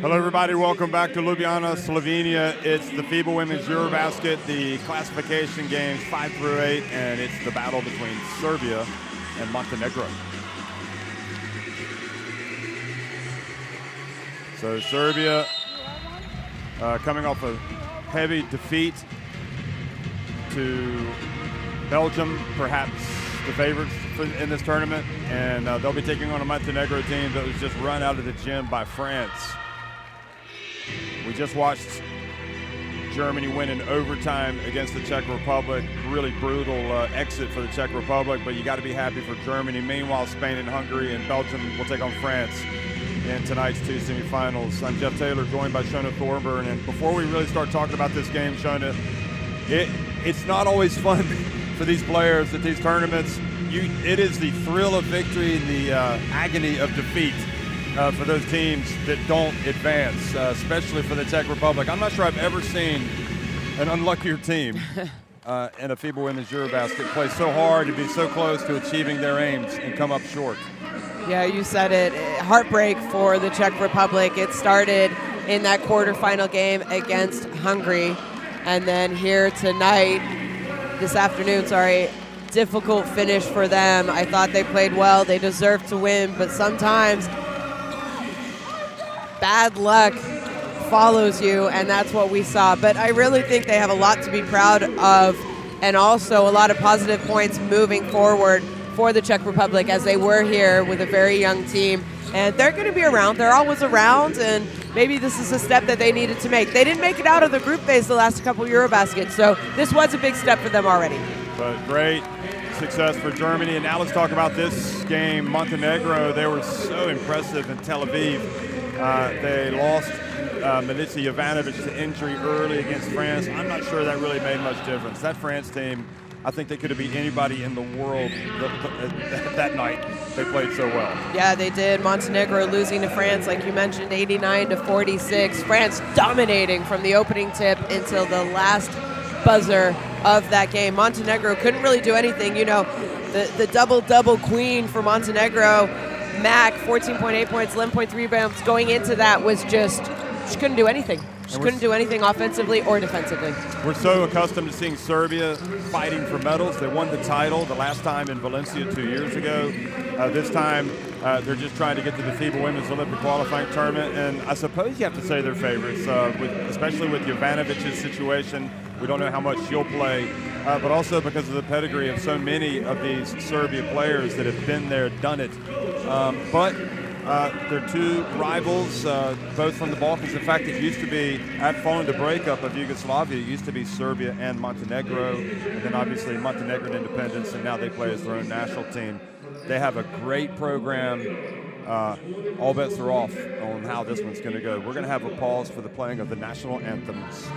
Hello, everybody. Welcome back to Ljubljana, Slovenia. It's the FIBA Women's EuroBasket, the classification games 5 through 8, and it's the battle between Serbia and Montenegro. So Serbia coming off a heavy defeat to Belgium, perhaps the favorites in this tournament, and they'll be taking on a Montenegro team that was just run out of the gym by France. We just watched Germany win in overtime against the Czech Republic. Really brutal exit for the Czech Republic, but you got to be happy for Germany. Meanwhile, Spain and Hungary and Belgium will take on France in tonight's two semifinals. I'm Jeff Taylor, joined by Shona Thorburn. And before we really start talking about this game, Shona, it's not always fun for these players at these tournaments. It is the thrill of victory and the agony of defeat for those teams that don't advance, especially for the Czech Republic. I'm not sure I've ever seen an unluckier team in a FIBA Women's EuroBasket play so hard and be so close to achieving their aims and come up short. Yeah, you said it. Heartbreak for the Czech Republic. It started in that quarterfinal game against Hungary, and then here tonight, this afternoon, difficult finish for them. I thought they played well. They deserved to win, but sometimes bad luck follows you, and that's what we saw. But I really think they have a lot to be proud of, and also a lot of positive points moving forward for the Czech Republic, as they were here with a very young team. And they're going to be around. They're always around, and maybe this is a step that they needed to make. They didn't make it out of the group phase the last couple EuroBaskets, so this was a big step for them already. But great success for Germany. And now let's talk about this game. Montenegro, they were so impressive in Tel Aviv. They lost Milica Jovanovic to injury early against France. I'm not sure that really made much difference. That France team, I think they could have beat anybody in the world that night. They played so well. Yeah, they did. Montenegro losing to France, like you mentioned, 89-46. France dominating from the opening tip until the last buzzer of that game. Montenegro couldn't really do anything. You know, the double-double queen for Montenegro, Mac, 14.8 points, 11.3 rebounds. Going into that was just, she couldn't do anything. She couldn't do anything offensively or defensively. We're so accustomed to seeing Serbia fighting for medals. They won the title the last time in Valencia 2 years ago. This time, they're just trying to get to the FIBA Women's Olympic qualifying tournament. And I suppose you have to say they're favorites, especially with Jovanovic's situation. We don't know how much she'll play, but also because of the pedigree of so many of these Serbia players that have been there, done it. But they're two rivals, both from the Balkans. In fact, it used to be, following the breakup of Yugoslavia, it used to be Serbia and Montenegro, and then obviously Montenegrin independence, and now they play as their own national team. They have a great program. All bets are off on how this one's going to go. We're going to have a pause for the playing of the national anthems.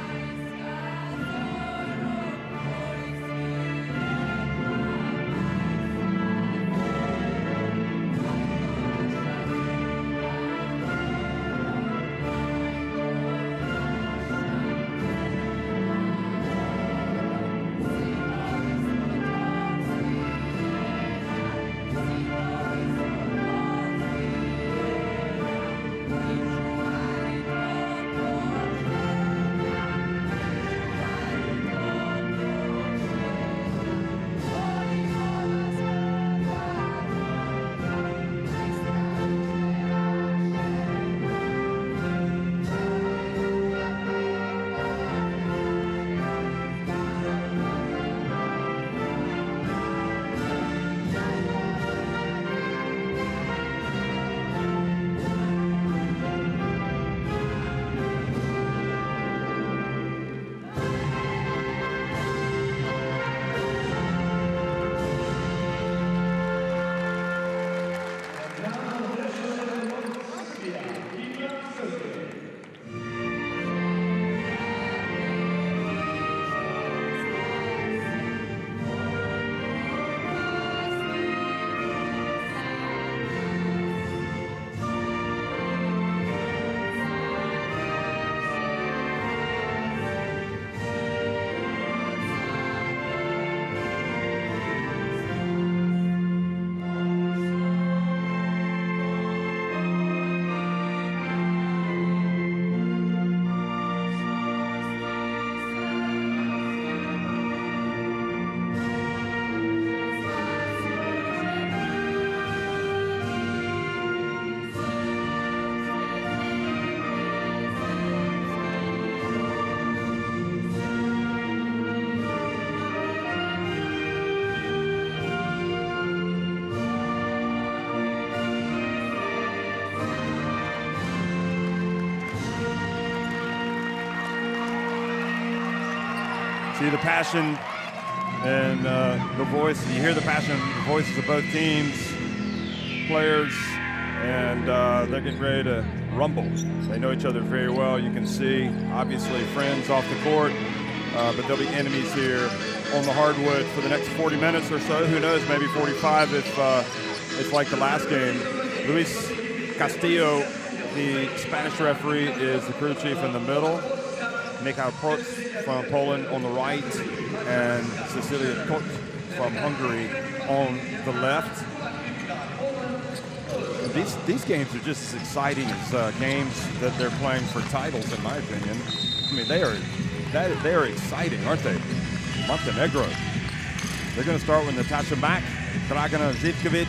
See the passion and the voice. You hear the passion, the voices of both teams, players, and they're getting ready to rumble. They know each other very well. You can see, obviously, friends off the court, but there'll be enemies here on the hardwood for the next 40 minutes or so. Who knows, maybe 45 if it's like the last game. Luis Castillo, the Spanish referee, is the crew chief in the middle. Michał Proc from Poland on the right, and Cecilia Kot from Hungary on the left. These games are just as exciting as games that they're playing for titles, in my opinion. I mean, they are exciting, aren't they? Montenegro. They're going to start with Natasha Mak, Dragana Zivkovic,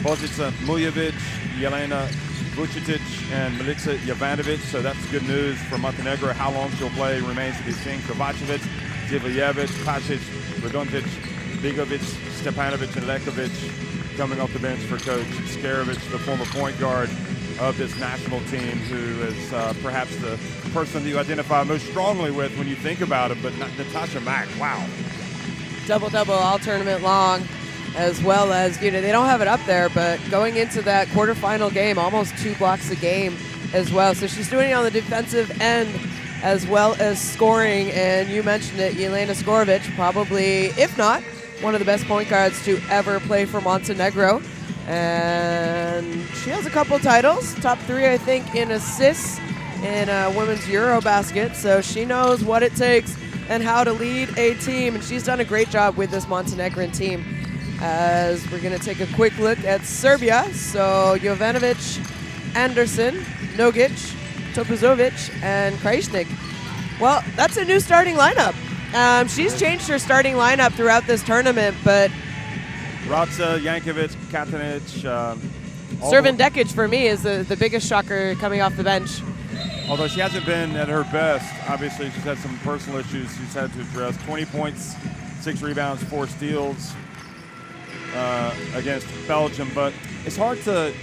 Božica Mujovic, Jelena Vucetic, and Milica Jovanovic. So that's good news for Montenegro. How long she'll play remains to be seen. Kovacevic, Zivljevic, Pasic, Radonjic, Bigovic, Stepanovic, and Lekovic coming off the bench for Coach Scarovic, the former point guard of this national team, who is perhaps the person that you identify most strongly with when you think about it, but Natasha Mak, wow. Double-double all tournament long, as well as, they don't have it up there, but going into that quarterfinal game, almost 2 blocks a game as well. So she's doing it on the defensive end as well as scoring, and you mentioned it, Jelena Skorovic, probably, if not, one of the best point guards to ever play for Montenegro. And she has a couple titles, top 3, I think, in assists in women's EuroBasket. So she knows what it takes and how to lead a team. And she's done a great job with this Montenegrin team. As we're going to take a quick look at Serbia. So Jovanovic, Anderson, Nogic, Topuzovic, and Krajišnik. Well, that's a new starting lineup. She's changed her starting lineup throughout this tournament, but Ratsa, Jankovic, Katanic. Servan Dekic, for me, is the biggest shocker coming off the bench. Although she hasn't been at her best, obviously she's had some personal issues she's had to address. 20 points, 6 rebounds, 4 steals against Belgium, but it's hard to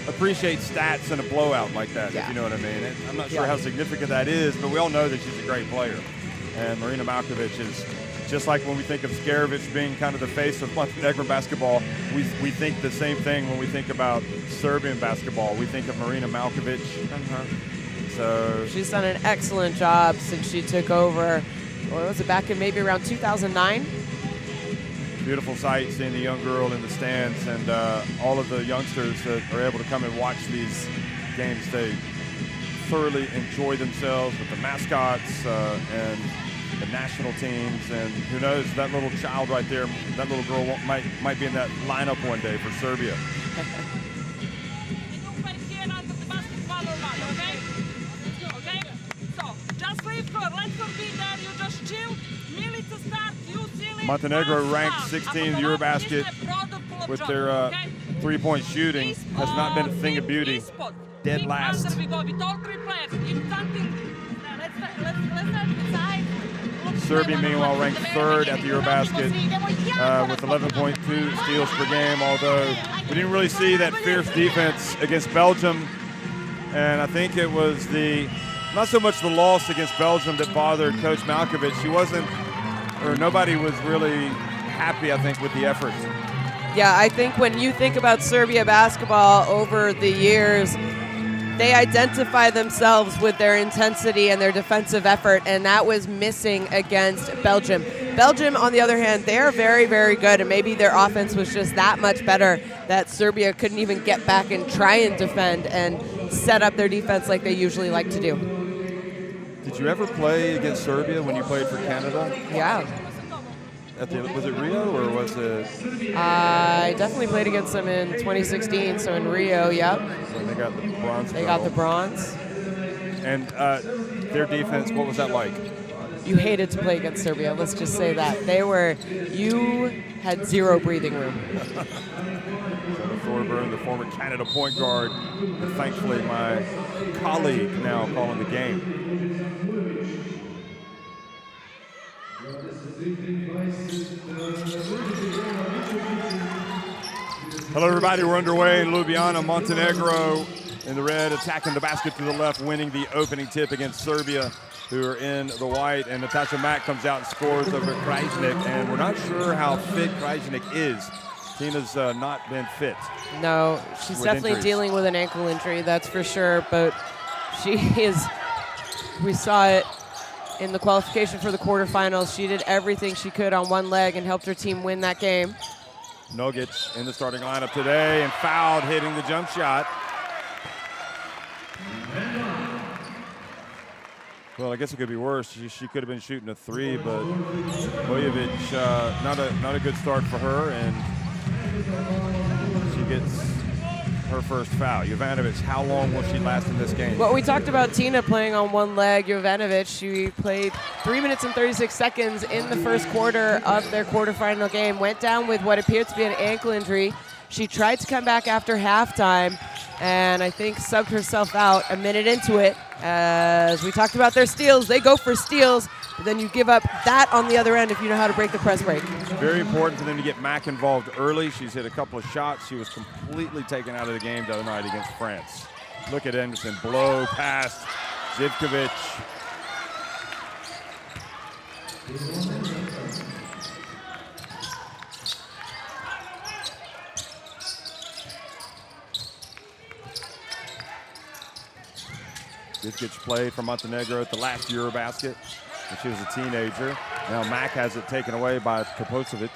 appreciate stats in a blowout like that, if you know what I mean. I'm not sure how significant that is, but we all know that she's a great player. And Marina Malkovic is, just like when we think of Scarovic being kind of the face of Montenegro basketball, we think the same thing when we think about Serbian basketball. We think of Marina Malkovic. So she's done an excellent job since she took over. What was it, back in maybe around 2009? Beautiful sight seeing the young girl in the stands, and all of the youngsters that are able to come and watch these games. They thoroughly enjoy themselves with the mascots and the national teams, and who knows, that little child right there, that little girl might be in that lineup one day for Serbia. Montenegro ranked 16th in EuroBasket with their three-point shooting. Has not been a thing of beauty. Dead last. Serbia, meanwhile, ranked 3rd at the EuroBasket with 11.2 steals per game, although we didn't really see that fierce defense against Belgium. And I think it was not so much the loss against Belgium that bothered Coach Malkovic. Nobody was really happy, I think, with the effort. Yeah, I think when you think about Serbia basketball over the years, they identify themselves with their intensity and their defensive effort, and that was missing against Belgium. Belgium, on the other hand, they're very, very good, and maybe their offense was just that much better that Serbia couldn't even get back and try and defend and set up their defense like they usually like to do. Did you ever play against Serbia when you played for Canada? Yeah. Was it Rio or was it? I definitely played against them in 2016, so in Rio, yep. So they got the bronze. They got the bronze. And their defense, what was that like? You hated to play against Serbia, let's just say that. You had zero breathing room. Thorburn, the former Canada point guard, and thankfully my colleague now calling the game. Hello everybody, we're underway in Ljubljana. Montenegro in the red, attacking the basket to the left, winning the opening tip against Serbia. who are in the white, and Natasha Mack comes out and scores over Krajnik, and we're not sure how fit Krajnik is. Tina's not been fit. No, she's definitely dealing with an ankle injury, that's for sure, but she is, we saw it in the qualification for the quarterfinals. She did everything she could on one leg and helped her team win that game. Nogic in the starting lineup today and fouled hitting the jump shot. Well, I guess it could be worse. She could have been shooting a 3, but Bojovic, not a good start for her, and she gets her first foul. Jovanovic, how long will she last in this game? Well, we talked about Tina playing on one leg. Jovanovic, she played 3 minutes and 36 seconds in the first quarter of their quarterfinal game. Went down with what appeared to be an ankle injury. She tried to come back after halftime, and I think subbed herself out a minute into it. As we talked about their steals, they go for steals, but then you give up that on the other end if you know how to break the press break. It's very important for them to get Mack involved early. She's hit a couple of shots. She was completely taken out of the game the other night against France. Look at Anderson, blow past Zivkovic. Zivkovic played for Montenegro at the last EuroBasket when she was a teenager. Now Mack has it taken away by Topocevic.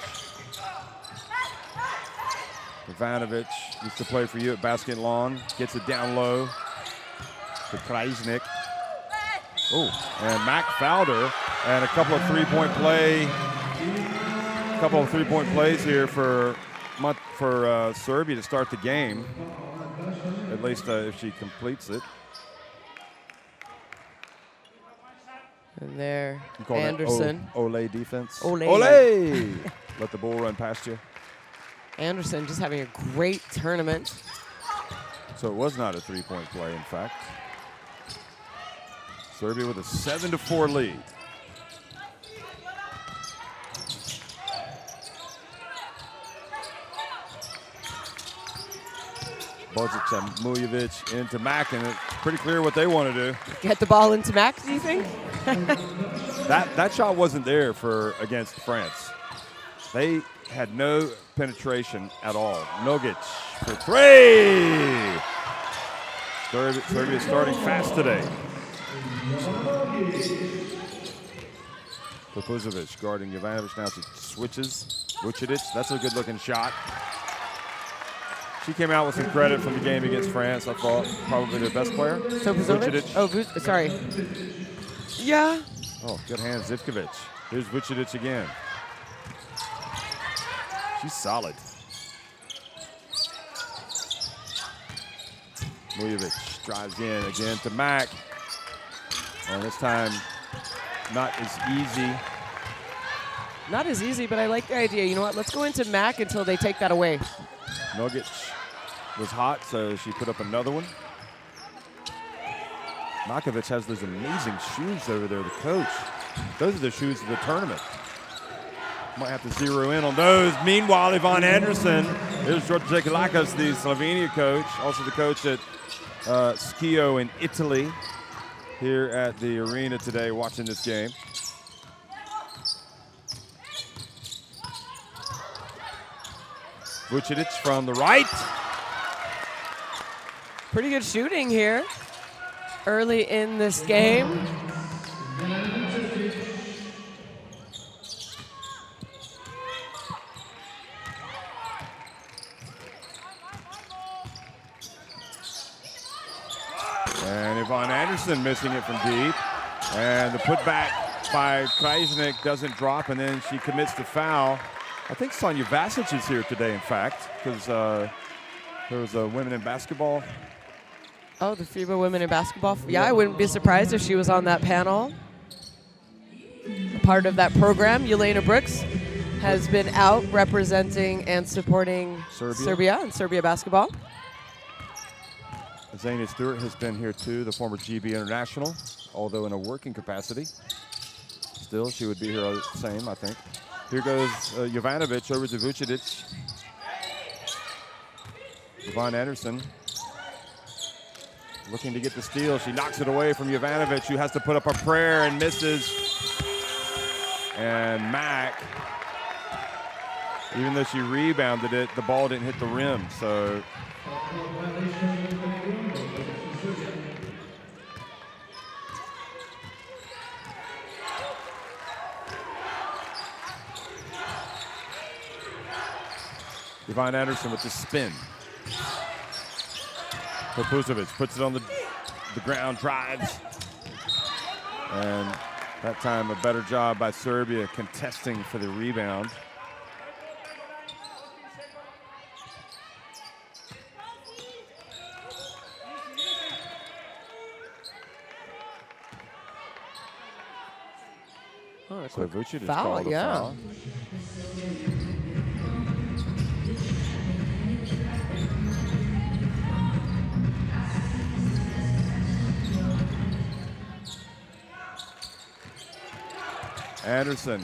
Ivanovic used to play for you at Basket Lawn. Gets it down low to Krajnik. Oh, and Mack fouled her. And a couple of three-point plays here for Serbia to start the game. At least if she completes it. And there, Anderson. Ole defense. Ole. Let the ball run past you. Anderson just having a great tournament. So it was not a three-point play, in fact. Serbia with a 7-4 lead. Bozic and Mujovic into Mack, and it's pretty clear what they want to do. Get the ball into Mack, do you think? That shot wasn't there against France. They had no penetration at all. Nogic for 3. Serbia starting fast today. Topocevic guarding Jovanovic. Now she switches. Vucinic, that's a good-looking shot. She came out with some credit from the game against France, I thought. Probably their best player. Vucinic? Oh, sorry. Yeah. Oh, good hands, Zivkovic. Here's Vucinic again. She's solid. Mujovic drives in again to Mack. And this time, not as easy. Not as easy, but I like the idea. You know what? Let's go into Mack until they take that away. Nogic was hot, so she put up another one. Makovic has those amazing shoes over there, the coach. Those are the shoes of the tournament. Might have to zero in on those. Meanwhile, Ivan Anderson, here's George Zekalakis, the Slovenia coach, also the coach at Schio in Italy, here at the arena today watching this game. Vucinic from the right. Pretty good shooting here early in this game. And Ivan Anderson missing it from deep. And the putback by Krajnik doesn't drop, and then she commits the foul. I think Sonja Vasic is here today, in fact, because there was a women in basketball. Oh, the FIBA women in basketball. Yeah, I wouldn't be surprised if she was on that panel. A part of that program, Yelena Brooks has been out representing and supporting Serbia and Serbia basketball. Zania Stewart has been here too, the former GB international, although in a working capacity. Still, she would be here the same, I think. Here goes Jovanovic over to Vucinic. Ivan Anderson. looking to get the steal. She knocks it away from Jovanovic, who has to put up a prayer and misses. And Mack, even though she rebounded it, the ball didn't hit the rim. So Yvonne Anderson with the spin. Kapusovic puts it on the ground, drives. And that time a better job by Serbia contesting for the rebound. Oh, so Vucic is foul, called a foul. Anderson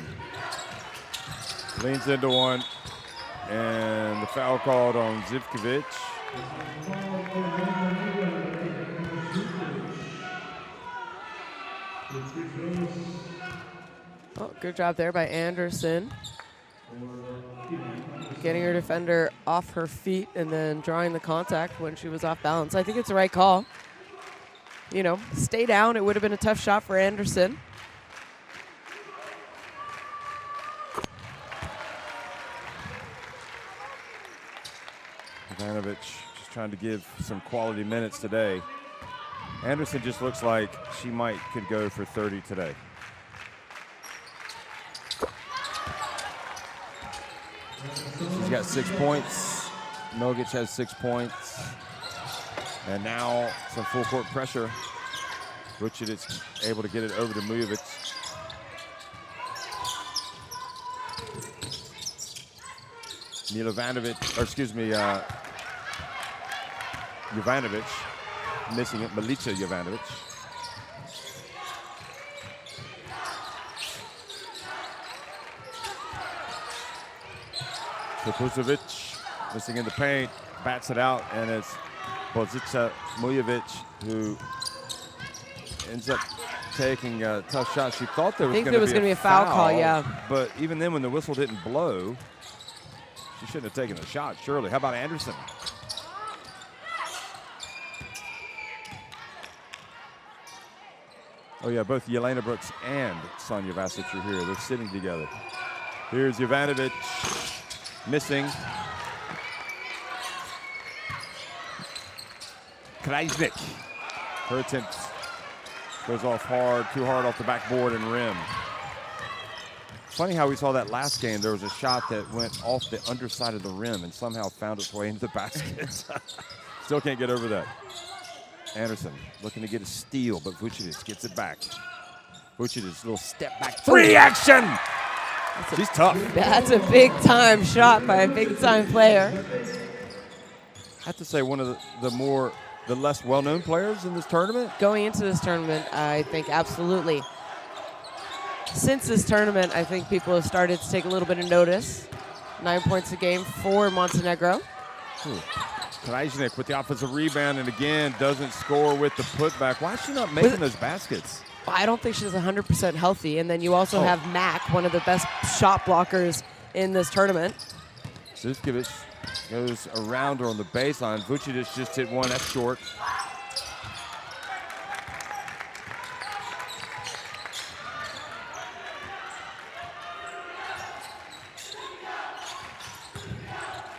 leans into one, and the foul called on Zivkovic. Oh, good job there by Anderson. Getting her defender off her feet and then drawing the contact when she was off balance. I think it's the right call. You know, stay down. It would have been a tough shot for Anderson. Ivanovic just trying to give some quality minutes today. Anderson just looks like she could go for 30 today. She's got 6 points. Nogic has 6 points. And now some full court pressure. Vucic is able to get it over to Mujovic. Jovanovic missing it, Milica Jovanovic. Kapusovic missing in the paint, bats it out, and it's Bozica Mujovic who ends up taking a tough shot. She thought there was going to be a foul call, yeah. But even then, when the whistle didn't blow, she shouldn't have taken the shot, surely. How about Anderson? Oh, yeah, both Jelena Brooks and Sonia Vasic are here. They're sitting together. Here's Jovanovic missing. Krajnik. Her attempt goes off too hard off the backboard and rim. Funny how we saw that last game. There was a shot that went off the underside of the rim and somehow found its way into the basket. Still can't get over that. Anderson looking to get a steal, but Vucic gets it back. Vucic, little step back three action. She's tough. That's a big time shot by a big time player. I have to say, one of the less well-known players in this tournament. Going into this tournament, I think absolutely. Since this tournament, I think people have started to take a little bit of notice. 9 points a game for Montenegro. Krajnik with the offensive rebound, and again, doesn't score with the putback. Why is she not making those baskets? I don't think she's 100% healthy. And then you also have Mack, one of the best shot blockers in this tournament. Zivkovic goes around her on the baseline. Vucic just hit one. That's short.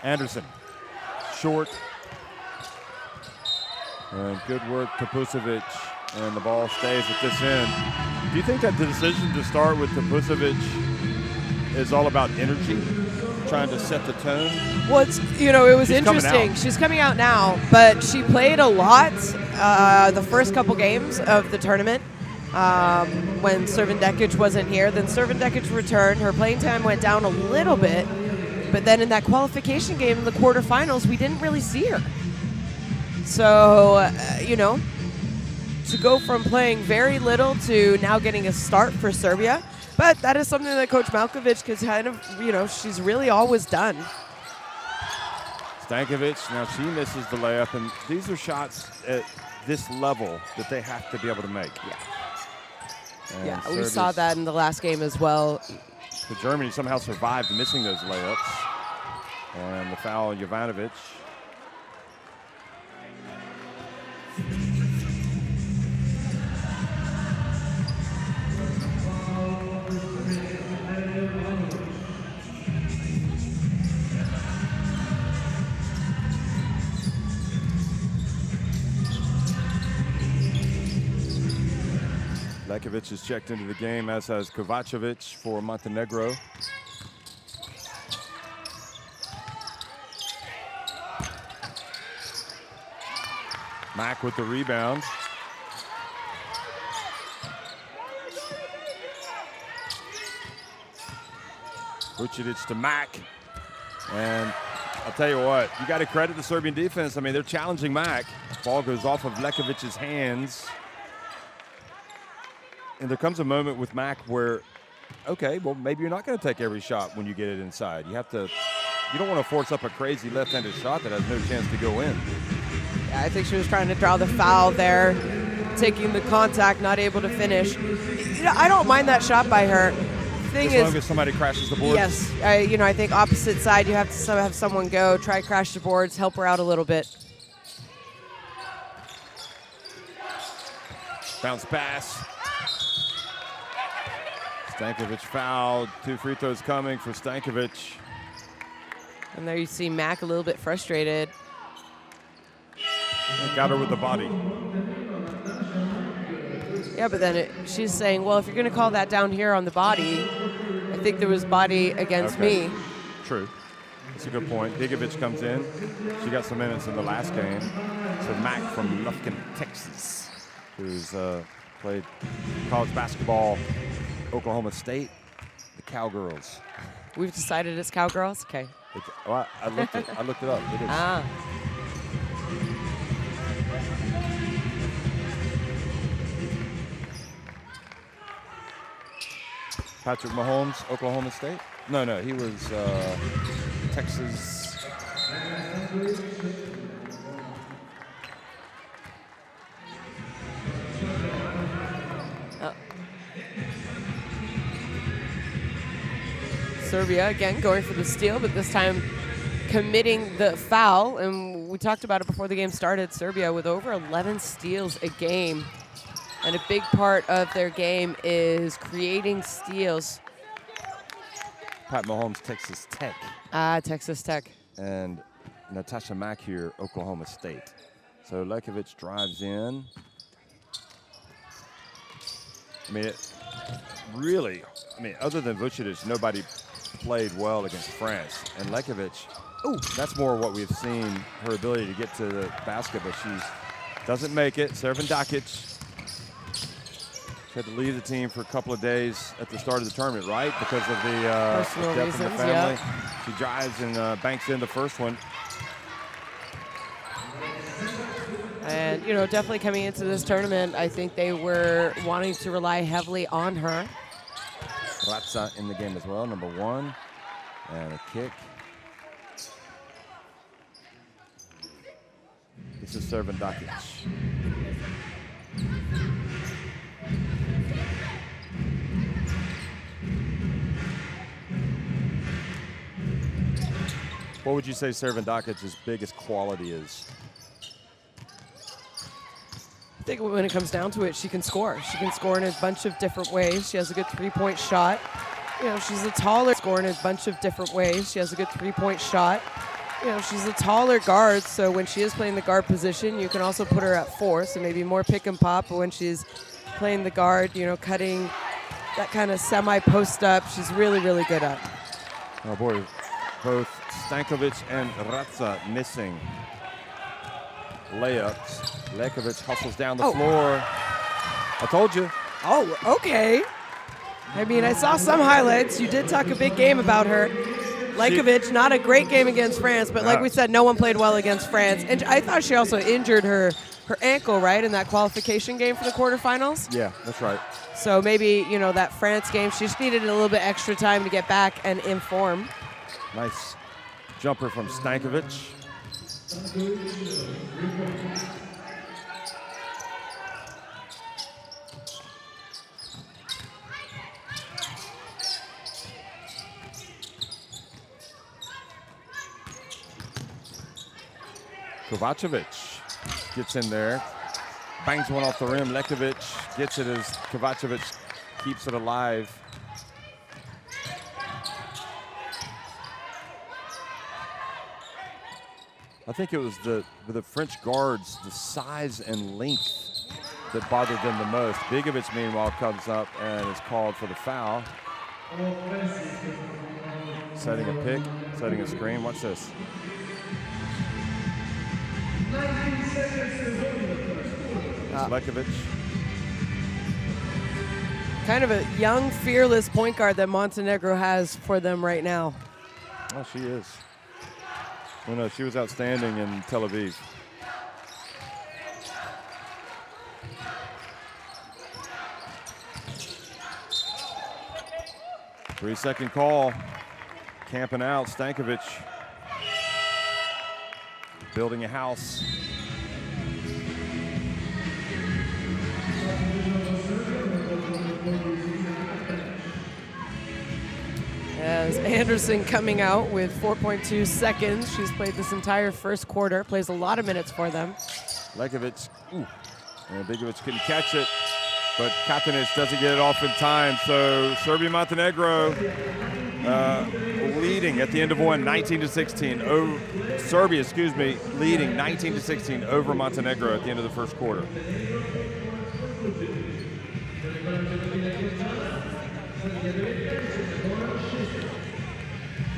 Anderson, short. And good work, Kapusovic, and the ball stays at this end. Do you think that the decision to start with Kapusovic is all about energy, trying to set the tone? Well, it was interesting. She's coming out now, but she played a lot the first couple games of the tournament when Servan Dekic wasn't here. Then Servan Dekic returned. Her playing time went down a little bit, but then in that qualification game in the quarterfinals, we didn't really see her. So, to go from playing very little to now getting a start for Serbia, but that is something that Coach Malkovic has kind of, she's really always done. Stankovic, now she misses the layup, and these are shots at this level that they have to be able to make. Yeah, we saw that in the last game as well. So Germany somehow survived missing those layups. And the foul, Jovanovic. Lekovic has checked into the game, as has Kovacevic for Montenegro. Mack with the rebound. Vucevic to Mack. And I'll tell you what, you got to credit the Serbian defense. I mean, they're challenging Mack. Ball goes off of Lekovic's hands. And there comes a moment with Mack where, okay, well, maybe you're not going to take every shot when you get it inside. You don't want to force up a crazy left-handed shot that has no chance to go in. Yeah, I think she was trying to draw the foul there, taking the contact, not able to finish. You know, I don't mind that shot by her. As long as somebody crashes the boards. Yes, I think opposite side, you have to have someone go, try crash the boards, help her out a little bit. Bounce pass. Stankovic fouled. 2 free throws coming for Stankovic. And there you see Mack a little bit frustrated. Got her with the body. Yeah, but then she's saying, well, if you're going to call that down here on the body, I think there was body against me. True. That's a good point. Digovic comes in. She got some minutes in the last game. So Mack from Lufkin, Texas, who's played college basketball, Oklahoma State, the Cowgirls. We've decided it's Cowgirls? Okay. I looked it up. It is. Ah. Patrick Mahomes, Oklahoma State? No, he was Texas. Serbia again going for the steal, but this time committing the foul. And we talked about it before the game started. Serbia with over 11 steals a game. And a big part of their game is creating steals. Pat Mahomes, Texas Tech. Texas Tech. And Natasha Mack here, Oklahoma State. So Lekovic drives in. Other than Vucevic, nobody played well against France. And Lekovic, that's more what we've seen, her ability to get to the basket, but she doesn't make it. Servan-Dakic had to leave the team for a couple of days at the start of the tournament, right? Because of the personal death reasons, in the family. yeah. She drives and banks in the first one. And, definitely coming into this tournament, I think they were wanting to rely heavily on her. Ratza in the game as well, number 1. And a kick. This is Servan-Dakic. What would you say Servan-Dakic's biggest quality is? I think when it comes down to it, she can score. She can score in a bunch of different ways. She has a good three-point shot. She's a taller scorer in a bunch of different ways. She has a good three-point shot. She's a taller guard, so when she is playing the guard position, you can also put her at 4, so maybe more pick and pop. But when she's playing the guard, cutting that kind of semi-post up, she's really, really good at. Oh boy, both Stankovic and Ratza missing layups. Lekovic hustles down the floor. I told you. Oh, okay. I saw some highlights. You did talk a big game about her. Lekovic, not a great game against France, but like we said, no one played well against France. And I thought she also injured her ankle, right, in that qualification game for the quarterfinals? Yeah, that's right. So maybe, that France game, she just needed a little bit extra time to get back and in form. Nice jumper from Stankovic. Kovacevic gets in there, bangs one off the rim. Lekovic gets it as Kovacevic keeps it alive. I think it was the French guards, the size and length that bothered them the most. Begovic, meanwhile, comes up and is called for the foul. Setting a pick, setting a screen. Watch this. Lekovic. Kind of a young, fearless point guard that Montenegro has for them right now. Oh, she is. Well, no, she was outstanding in Tel Aviv. Three-second call. Camping out, Stankovic. Building a house. As Anderson coming out with 4.2 seconds. She's played this entire first quarter, plays a lot of minutes for them. Lekovic, and Begovic couldn't catch it, but Katanic doesn't get it off in time. So Serbia-Montenegro leading at the end of one, 19-16. Oh, Serbia, excuse me, leading 19-16 over Montenegro at the end of the first quarter.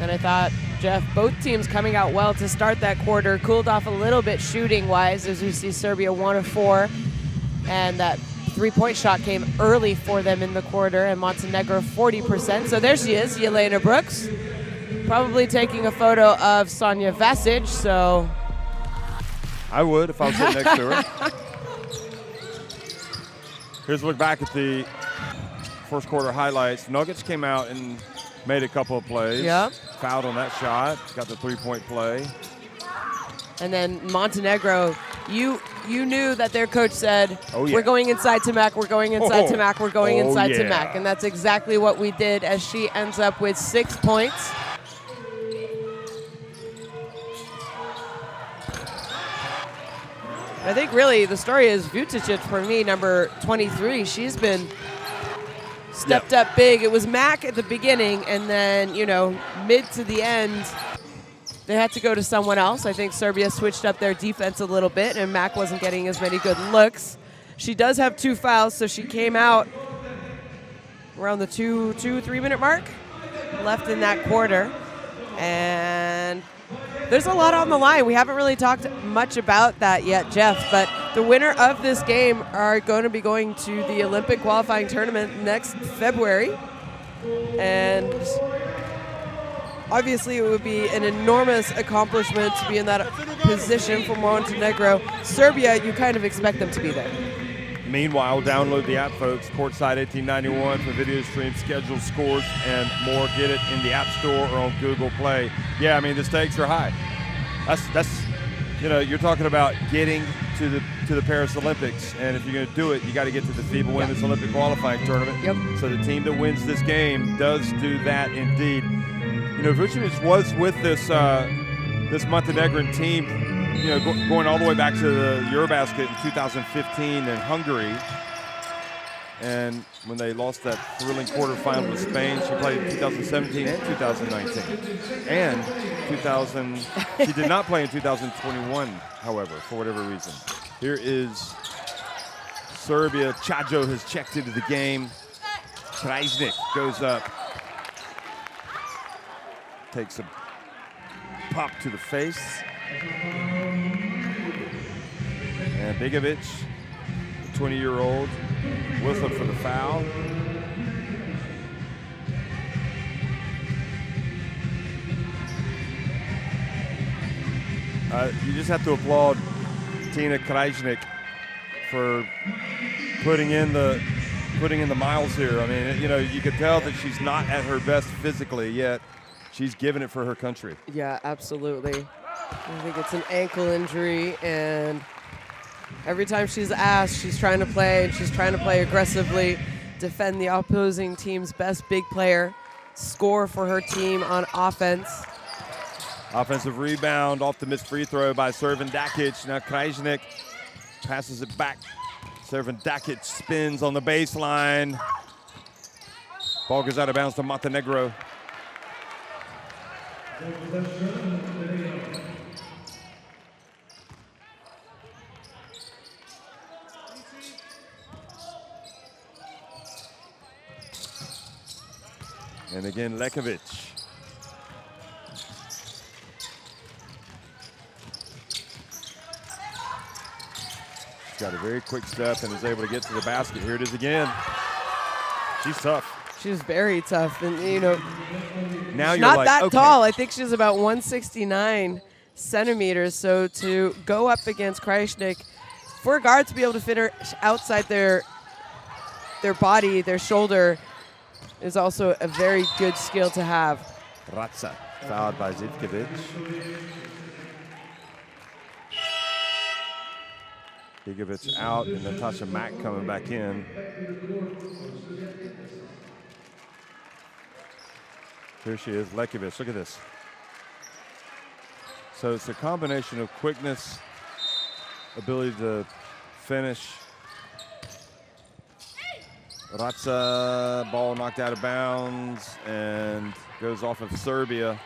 And I thought, Jeff, both teams coming out well to start that quarter, cooled off a little bit shooting-wise, as you see Serbia 1 of 4, and that three-point shot came early for them in the quarter, and Montenegro 40%. So there she is, Jelena Brooks, probably taking a photo of Sonja Vasic, so. I would if I was sitting next to her. Here's a look back at the first quarter highlights. Nuggets came out and made a couple of plays. Yep. Fouled on that shot. Got the three-point play. And then Montenegro, you knew that their coach said, oh, yeah, we're going inside to Mac, we're going inside to Mac, we're going inside yeah, to Mac. And that's exactly what we did, as she ends up with 6 points. I think really the story is Vucicic for me, number 23. She's been stepped up big. It was Mac at the beginning, and then, you know, mid to the end, they had to go to someone else. I think Serbia switched up their defense a little bit, and Mac wasn't getting as many good looks. She does have 2 fouls, so she came out around the 3 minute mark left in that quarter. And there's a lot on the line. We haven't really talked much about that yet, Jeff, but the winner of this game are going to be going to the Olympic qualifying tournament next February. And obviously it would be an enormous accomplishment to be in that position for Montenegro. Serbia, you kind of expect them to be there. Meanwhile, download the app, folks. Courtside 1891 for video streams, schedules, scores, and more. Get it in the App Store or on Google Play. Yeah, I mean, the stakes are high. That's you know, you're talking about getting to the Paris Olympics, and if you're going to do it, you got to get to the FIBA Women's Olympic qualifying tournament. Yep. So the team that wins this game does do that indeed. You know, Vucinic was with this this Montenegrin team, you know, going all the way back to the EuroBasket in 2015 in Hungary. And when they lost that thrilling quarterfinal to Spain, she played in 2017 and 2019. And she did not play in 2021, however, for whatever reason. Here is Serbia. Chajo has checked into the game. Krajnik goes up. Takes a pop to the face. And Begovic, the 20-year-old, whistled for the foul. You just have to applaud Tina Krajnik for putting in the miles here. I mean, you know, you could tell that she's not at her best physically yet. She's giving it for her country. Yeah, absolutely. I think it's an ankle injury, and every time she's asked, she's trying to play, and she's trying to play aggressively, defend the opposing team's best big player, score for her team on offense. Offensive rebound off the missed free throw by Servan Dakic. Now Krajnik passes it back. Servan Dakic spins on the baseline. Ball goes out of bounds to Montenegro. And again, Lekovic. She's got a very quick step and is able to get to the basket. Here it is again. She's tough. She's very tough, and you know, now she's you're not like, that okay. tall. I think she's about 169 centimeters. So to go up against Krajnik, for a guard to be able to fit her outside their body, their shoulder, is also a very good skill to have. Ratsa fouled by Zivkovic. Bigovic out and Natasha Mack coming back in. Here she is, Lekovic. Look at this. So it's a combination of quickness, ability to finish. Ratsa, ball knocked out of bounds and goes off of Serbia.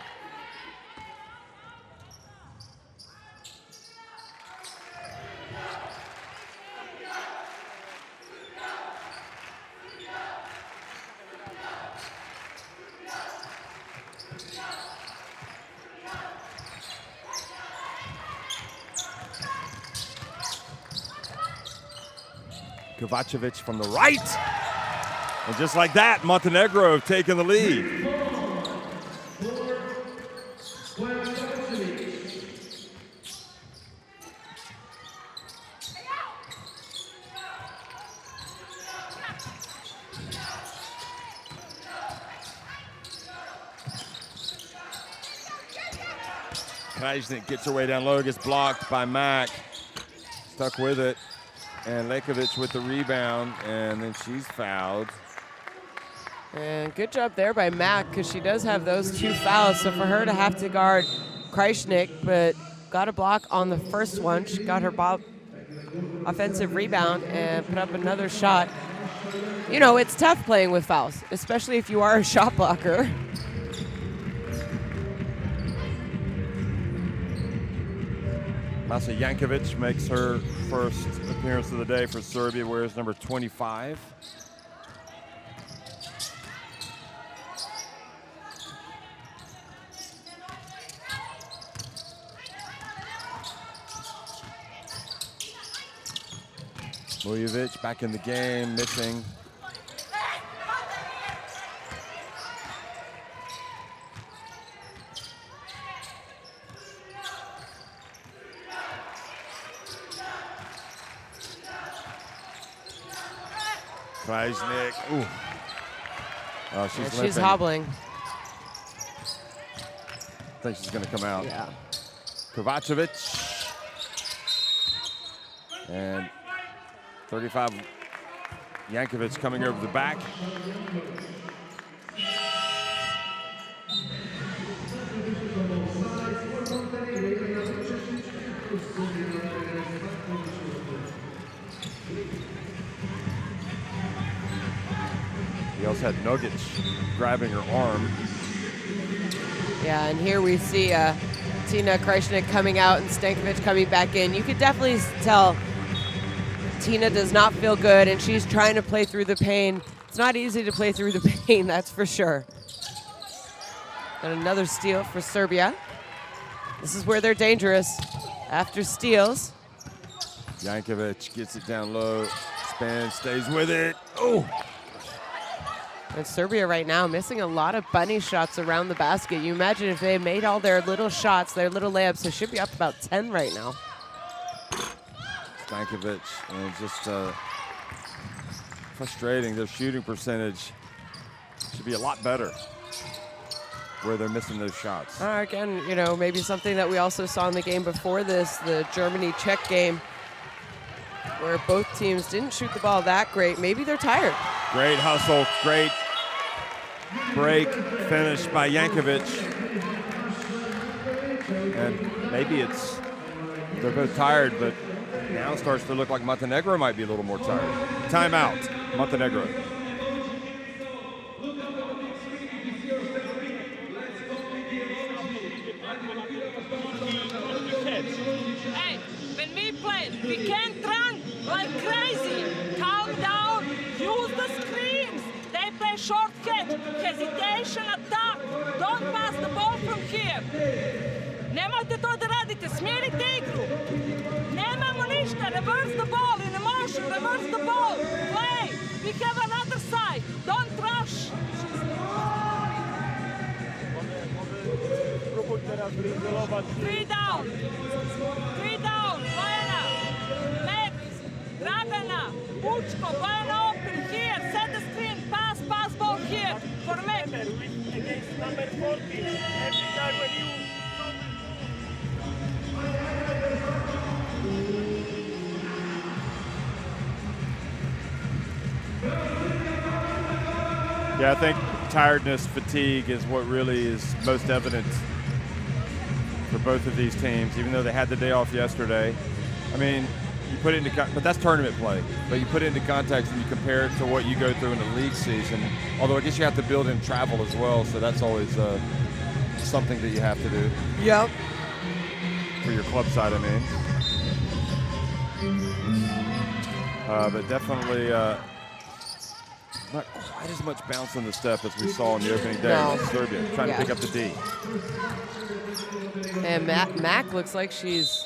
Kovacevic from the right. And just like that, Montenegro have taken the lead. Krajnik gets her way down low, gets blocked by Mack. Stuck with it. And Lekovic with the rebound, and then she's fouled. And good job there by Mack, because she does have those 2 fouls. So for her to have to guard Krajnik, but got a block on the first one. She got her offensive rebound and put up another shot. You know, it's tough playing with fouls, especially if you are a shot blocker. Masa Jankovic makes her first appearance of the day for Serbia, wears number 25. Mujovic back in the game, missing. Krajnik, ooh. Oh, she's hobbling. I think she's going to come out. Yeah. Kovacevic. And 35, Jankovic coming over the back. He also had Nogic grabbing her arm. Yeah, and here we see Tina Krajnik coming out and Stankovic coming back in. You could definitely tell Tina does not feel good, and she's trying to play through the pain. It's not easy to play through the pain, that's for sure. And another steal for Serbia. This is where they're dangerous. After steals. Jankovic gets it down low, spins, stays with it. Oh! And Serbia right now missing a lot of bunny shots around the basket. You imagine if they made all their little shots, their little layups, they should be up about 10 right now. Stankovic, and just frustrating. Their shooting percentage should be a lot better where they're missing those shots. Again, you know, maybe something that we also saw in the game before this, the Germany-Czech game, where both teams didn't shoot the ball that great. Maybe they're tired. Great hustle, great break finish by Jankovic. And maybe they're both tired, but now it starts to look like Montenegro might be a little more tired. Timeout, Montenegro. Hey, when we play, we can't run like crazy. Calm down, use the screens. They play short catch, hesitation, attack. Don't pass the ball from here. Nemojte to da radite, smirite igru. Nemamo ništa, reverse the ball, in motion, reverse the ball. Play, we have another side, don't rush. 3 down, Bojana, Max, Dragana, Vučko, Bojana open here, set the screen, pass ball here for Max. Against number 40, every time when you... Yeah, I think tiredness, fatigue is what really is most evident for both of these teams, even though they had the day off yesterday. I mean, you put it into, but that's tournament play. But you put it into context and you compare it to what you go through in the league season. Although I guess you have to build in travel as well, so that's always something that you have to do. Yep. For your club side, I mean. But definitely not quite as much bounce on the step as we saw in the opening day with Serbia, trying to pick up the D. And Mac looks like she's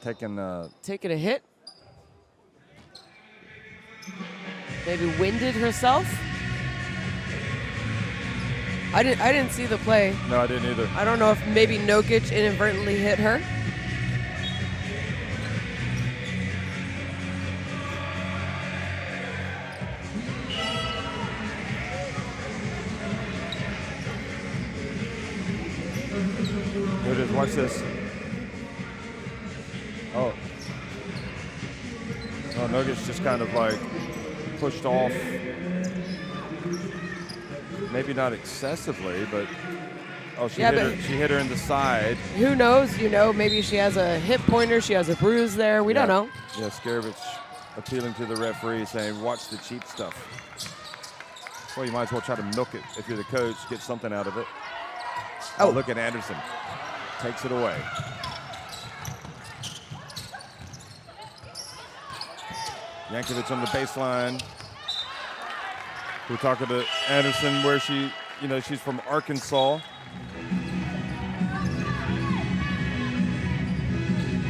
taking a hit. Maybe winded herself. I didn't see the play. No, I didn't either. I don't know if maybe Nokic inadvertently hit her. Here it is, watch this. Oh, Nokic just kind of like pushed off. Maybe not excessively, but she hit her in the side. Who knows? You know, maybe she has a hip pointer, she has a bruise there. We don't know. Yeah, Skarevich appealing to the referee, saying, "Watch the cheap stuff." Well, you might as well try to milk it if you're the coach, get something out of it. Oh, look at Anderson. Takes it away. Yankovic on the baseline. We're talking to Anderson where she's from Arkansas.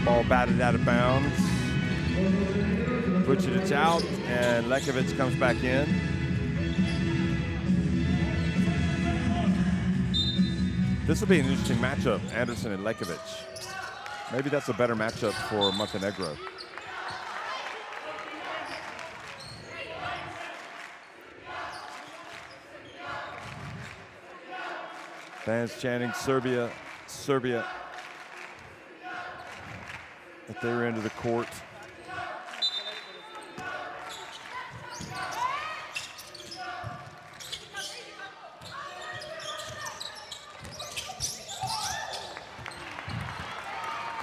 Ball batted out of bounds. Vučetić out, and Lekovic comes back in. This will be an interesting matchup, Anderson and Lekovic. Maybe that's a better matchup for Montenegro. Fans chanting Serbia, Serbia at their end of the court.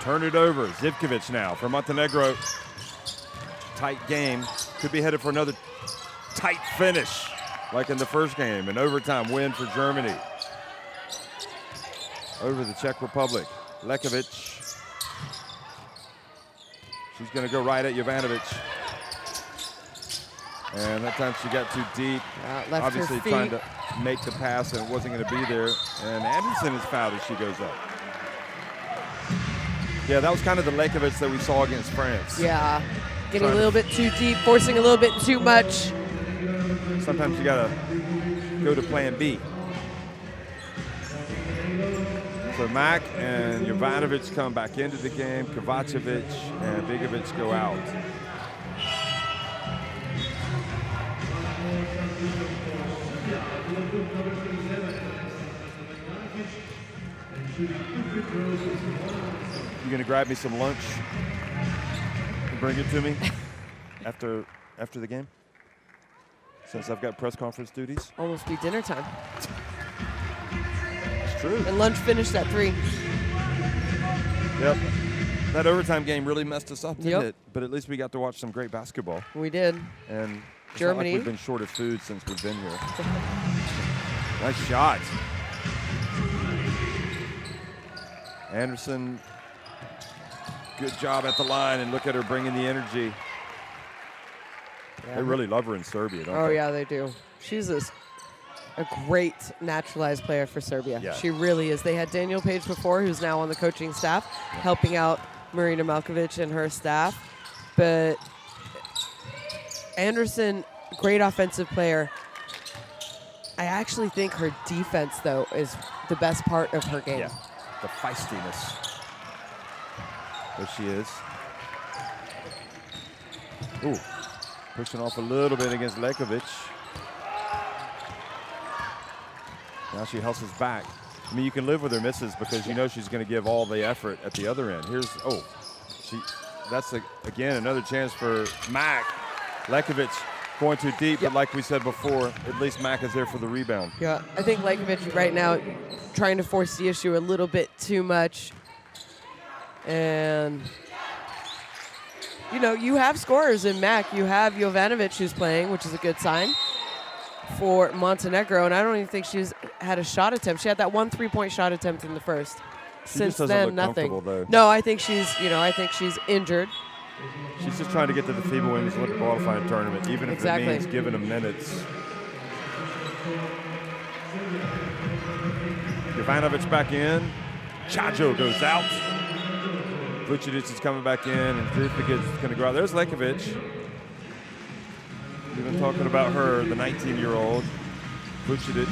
Turn it over, Zivkovic now for Montenegro. Tight game, could be headed for another tight finish like in the first game, an overtime win for Germany over the Czech Republic. Lekovic, she's gonna go right at Jovanovic. And that time she got too deep. Obviously trying to make the pass and it wasn't gonna be there. And Anderson is fouled as she goes up. Yeah, that was kind of the Lekovic that we saw against France. Yeah, getting a little bit too deep, forcing a little bit too much. Sometimes you gotta go to plan B. So Mack and Jovanovic come back into the game. Kovacevic and Bigovic go out. You gonna grab me some lunch and bring it to me after the game? Since I've got press conference duties. Almost be dinner time. It's true. And lunch finished at 3. Yep. That overtime game really messed us up, didn't Yep. it? But at least we got to watch some great basketball. We did. And it's Germany. not like we've been short of food since we've been here. Nice shot. Anderson, good job at the line, and look at her bringing the energy. Yeah. They really love her in Serbia, don't Oh, they? yeah, they do. She's a great naturalized player for Serbia. Yeah. She really is. They had Daniel Page before, who's now on the coaching staff, helping out Marina Malkovic and her staff. But Anderson, great offensive player. I actually think her defense, though, is the best part of her game. Yeah, the feistiness. There she is. Ooh, pushing off a little bit against Lekovic. Now she hustles back. I mean, you can live with her misses because you know she's going to give all the effort at the other end. Here's, that's again another chance for Mack. Lekovic going too deep, but like we said before, at least Mack is there for the rebound. Yeah, I think Lekovic right now trying to force the issue a little bit too much. And, you know, you have scorers in Mack. You have Jovanovic who's playing, which is a good sign for Montenegro. And I don't even think she's had a shot attempt. She had that 1 3-point shot attempt in the first. She Since just doesn't then, look nothing. comfortable, though. No, I think she's injured. She's just trying to get to the FIBA Women's Olympic qualifying tournament, even if Exactly. it means giving them minutes. Jovanovic back in. Chajo goes out. Vucinic is coming back in, and Zrupic is going to go out. There's Lekovic. We've been talking about her, the 19-year-old. Vucinic.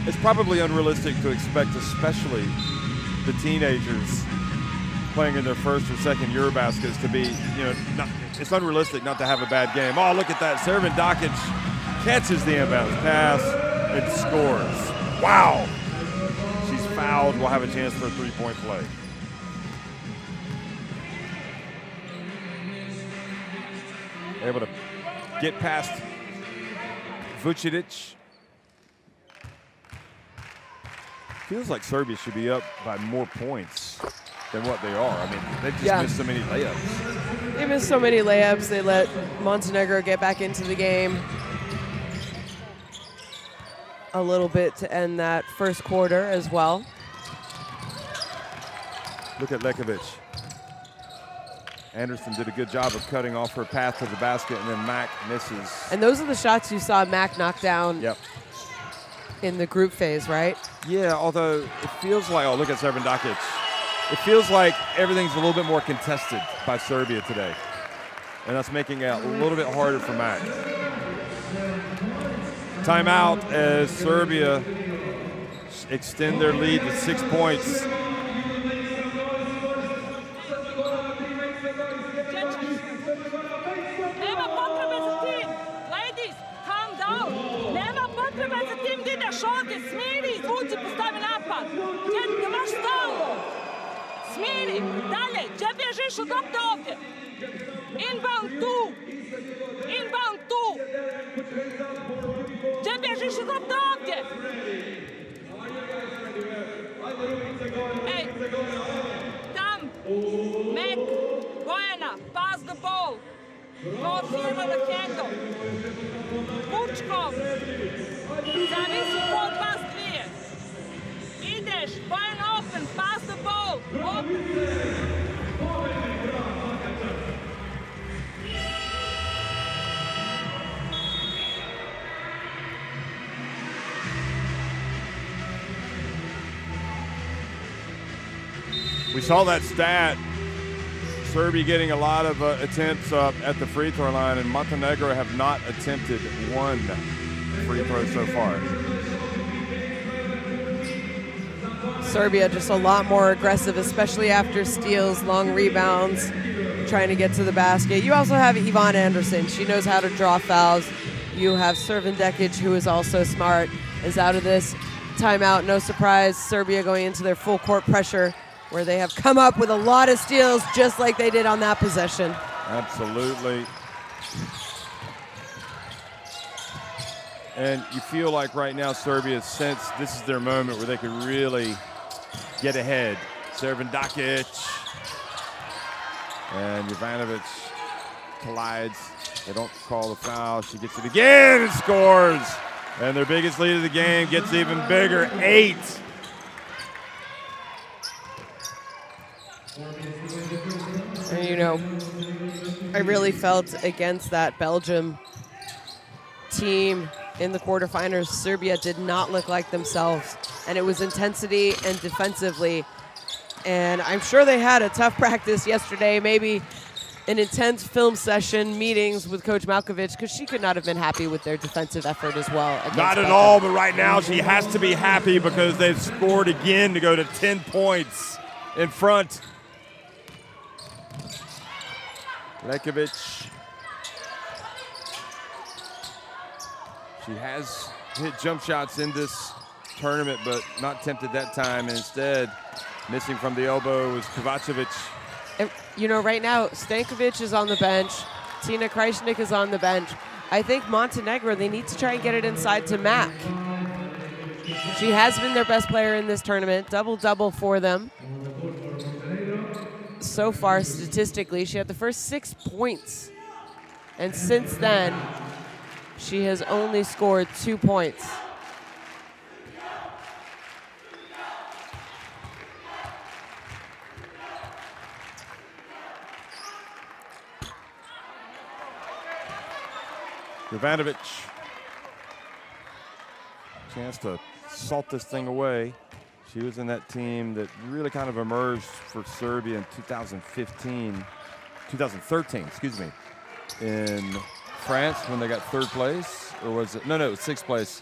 It's probably unrealistic to expect, especially the teenagers playing in their first or second EuroBaskets, to be, it's unrealistic not to have a bad game. Oh, look at that. Servan Dakic catches the inbounds pass and scores. Wow. She's fouled. We'll have a chance for a three-point play. Able to get past Vucinic. Feels like Serbia should be up by more points than what they are. I mean, they've just missed so many layups. They missed so many layups. They let Montenegro get back into the game a little bit to end that first quarter as well. Look at Lekovic. Anderson did a good job of cutting off her path to the basket, and then Mack misses. And those are the shots you saw Mack knock down in the group phase, right? Yeah, although it feels like, look at Servan Dakic. It feels like everything's a little bit more contested by Serbia today. And that's making it a little bit harder for Mack. Timeout as Serbia extend their lead to 6 points. Nema potrebe za tim. Ladies, calm down. Nema potrebe za tim da ideš ovdje. Smiri, izvuci, postavi napad. Ne možeš stalno. Smiri, dalje. Gdje bježiš od lopte ovdje? Inbound tu. Inbound tu. Gdje bježiš od lopte ovdje? Ej, tam, Mack, Bojana, pass the ball. More firma na handle. Pučkom. Zavisi po od vas dvije. Ideš, Bojana open, pass the ball. Open. We saw that stat. Serbia getting a lot of attempts at the free throw line, and Montenegro have not attempted one free throw so far. Serbia just a lot more aggressive, especially after steals, long rebounds, trying to get to the basket. You also have Yvonne Anderson. She knows how to draw fouls. You have Servan Dakic, who is also smart, is out of this timeout. No surprise, Serbia going into their full court pressure, where they have come up with a lot of steals just like they did on that possession. Absolutely. And you feel like right now Serbia sense this is their moment where they could really get ahead Serving Dakic. And Jovanovic collides. They don't call the foul. She gets it again and scores. And their biggest lead of the game gets even bigger, 8. And you know, I really felt against that Belgium team in the quarterfinals. Serbia did not look like themselves, and it was intensity and defensively. And I'm sure they had a tough practice yesterday, maybe an intense film session, meetings with Coach Malkovich, because she could not have been happy with their defensive effort as well. Not at all, but right now she has to be happy because they've scored again to go to 10 points in front. Lekovic. She has hit jump shots in this tournament, but not tempted that time. And instead, missing from the elbow was Kovacevic. And, you know, right now, Stankovic is on the bench. Tina Krajcik is on the bench. I think Montenegro, they need to try and get it inside to Mac. She has been their best player in this tournament. Double-double for them. So far, statistically, she had the first 6 points. And since then, she has only scored 2 points. Jovanovic. Chance to salt this thing away. She was in that team that really kind of emerged for Serbia in 2013, excuse me, in France when they got 3rd place, or was it? No, it was 6th place,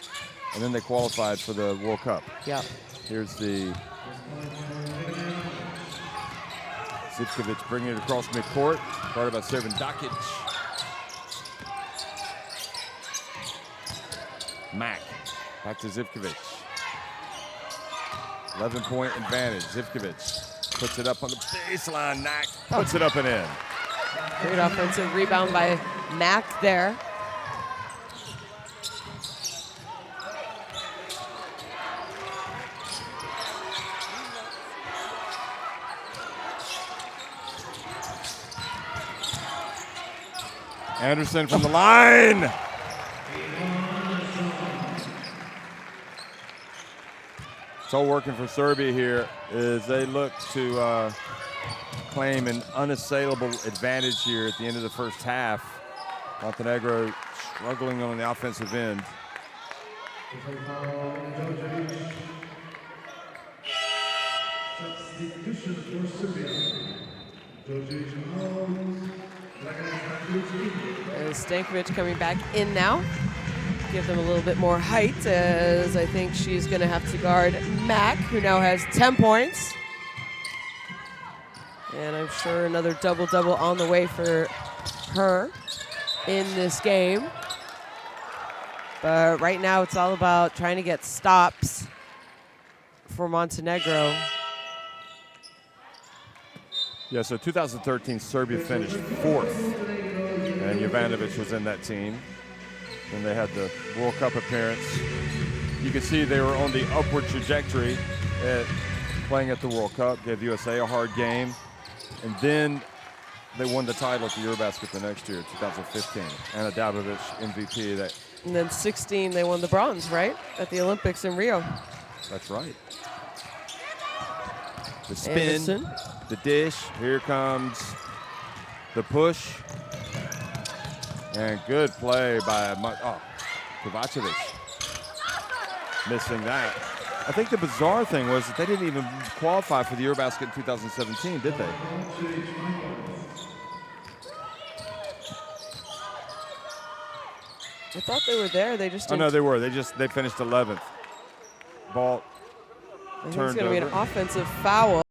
and then they qualified for the World Cup. Yeah. Here's the Zivkovic bringing it across midcourt, guarded by serving Dakic. Mack, back to Zivkovic. 11-point advantage. Zivkovic puts it up on the baseline. Mack puts it up and in. Great offensive rebound by Mack there. Anderson from the line. It's all working for Serbia here as they look to claim an unassailable advantage here at the end of the first half. Montenegro struggling on the offensive end. And Stankovic coming back in now. Give them a little bit more height, as I think she's going to have to guard Mack, who now has 10 points. And I'm sure another double-double on the way for her in this game. But right now it's all about trying to get stops for Montenegro. Yeah, so 2013 Serbia finished 4th, and Jovanovic was in that team. And they had the World Cup appearance. You can see they were on the upward trajectory at playing at the World Cup, gave USA a hard game. And then they won the title at the EuroBasket the next year, 2015. Anna Dabovic, MVP. And then 16, they won the bronze, right? At the Olympics in Rio. That's right. The spin, Anderson. the dish, here comes the push. And good play by Kovacevic. Missing that. I think the bizarre thing was that they didn't even qualify for the EuroBasket in 2017, did they? I thought they were there. They just didn't. Oh, no, they were. They finished 11th. Ball It's turned going to be an over. offensive foul.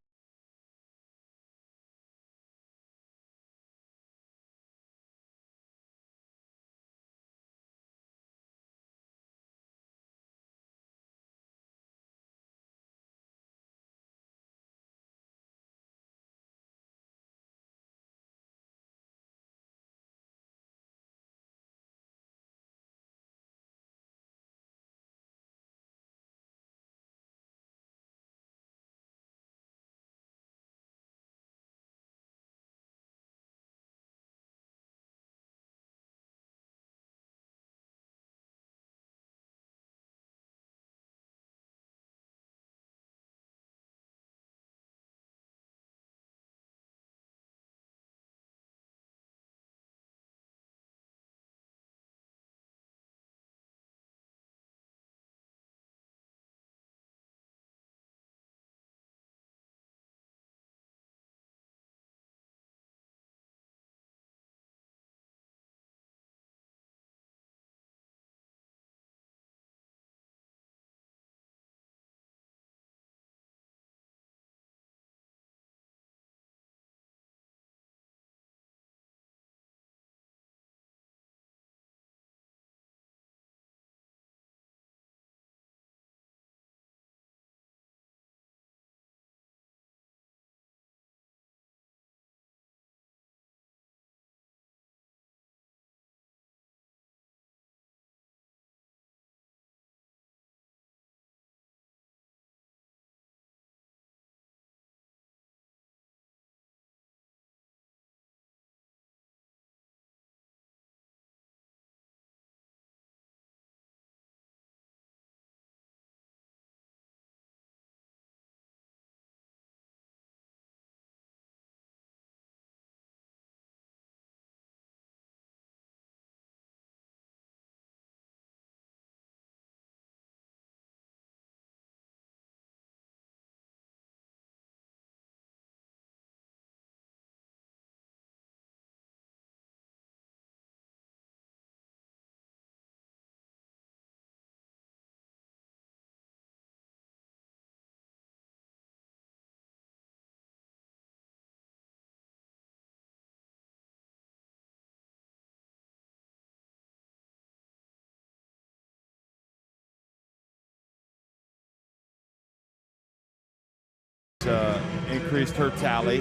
increased her tally.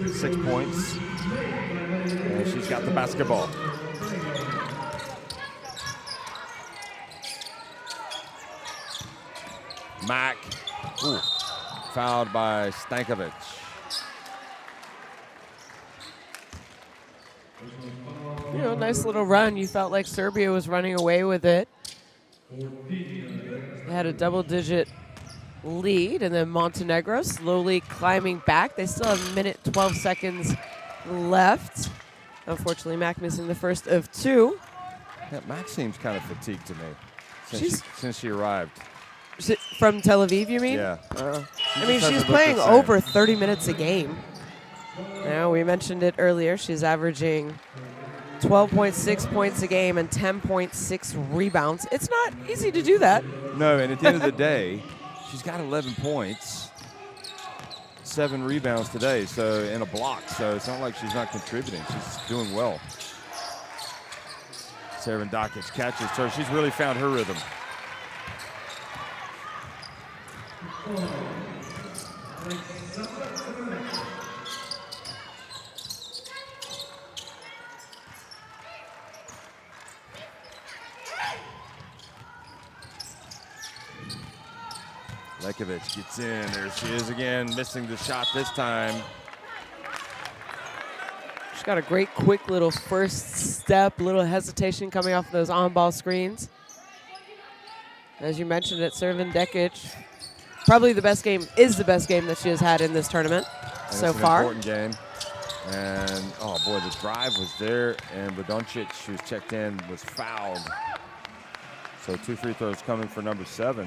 6 points. And she's got the basketball. Mack. Ooh, fouled by Stankovic. You know, nice little run. You felt like Serbia was running away with it. They had a double-digit lead, and then Montenegro slowly climbing back. They still have a minute 12 seconds left. Unfortunately, Mack missing the first of two. Yeah, Mack seems kind of fatigued to me since she arrived. From Tel Aviv, you mean? Yeah. I mean, she's playing over 30 minutes a game. Now, we mentioned it earlier. She's averaging 12.6 points a game and 10.6 rebounds. It's not easy to do that. No, and at the end of the day, she's got 11 points, 7 rebounds today, so in a block. So it's not like she's not contributing. She's doing well. Serbia catches her. She's really found her rhythm. Lekovic gets in. There she is again, missing the shot this time. She's got a great quick little first step, little hesitation coming off those on-ball screens. As you mentioned it, Servan Dekic, probably the best game that she has had in this tournament so far. Important game. And, oh boy, the drive was there, and Vodoncic, who's checked in, was fouled. So 2 free throws coming for number 7.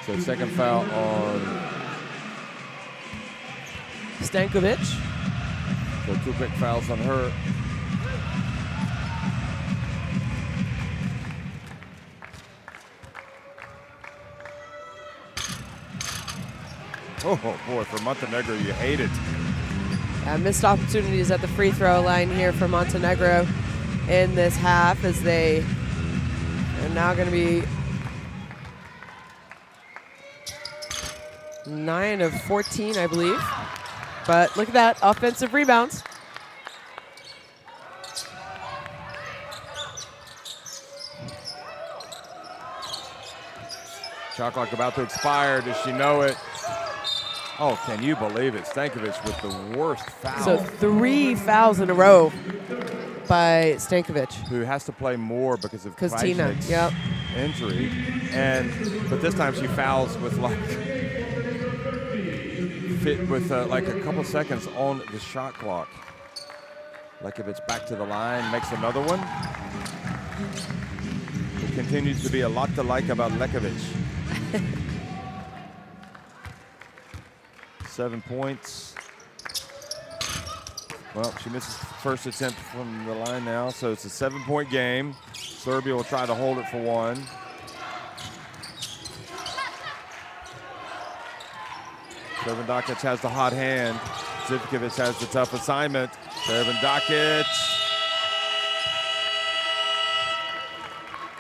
So second foul on Stankovic. So 2 quick fouls on her. Oh boy, for Montenegro, you hate it. Missed opportunities at the free throw line here for Montenegro in this half, as they are now going to be 9 of 14, I believe. But look at that, offensive rebounds. Shot clock about to expire. Does she know it? Oh, can you believe it? Stankovic with the worst foul. So 3 fouls in a row by Stankovic. Who has to play more because of Tina, yep. Injury. But this time she fouls with like a couple seconds on the shot clock. Lekovic back to the line, makes another one. It continues to be a lot to like about Lekovic. 7 points. Well, she misses first attempt from the line now, so it's a 7-point game. Serbia will try to hold it for 1. Servan Dakic has the hot hand. Zivkovic has the tough assignment. Servan Dakic.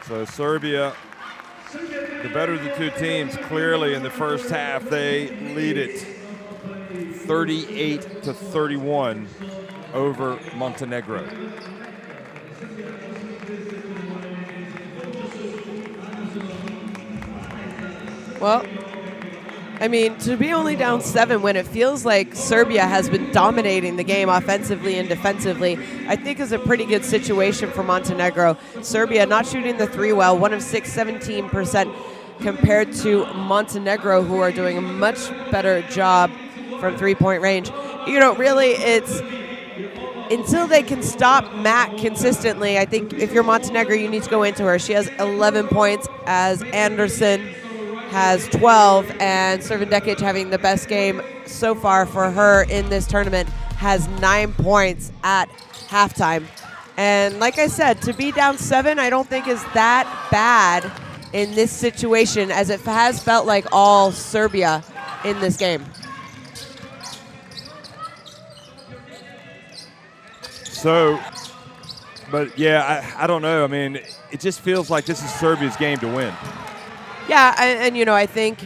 So Serbia, the better of the two teams, clearly in the first half, they lead it 38-31 over Montenegro. Well, I mean, to be only down 7 when it feels like Serbia has been dominating the game offensively and defensively, I think is a pretty good situation for Montenegro. Serbia not shooting the 3 well, 1 of 6, 17%, compared to Montenegro, who are doing a much better job from 3-point range. You know, really, it's until they can stop Mack consistently. I think if you're Montenegro, you need to go into her. She has 11 points, as Anderson has 12, and Servan Dekic, having the best game so far for her in this tournament, has 9 points at halftime. And like I said, to be down 7, I don't think is that bad in this situation, as it has felt like all Serbia in this game. So But, yeah, I don't know. I mean, it just feels like this is Serbia's game to win. Yeah, and you know, I think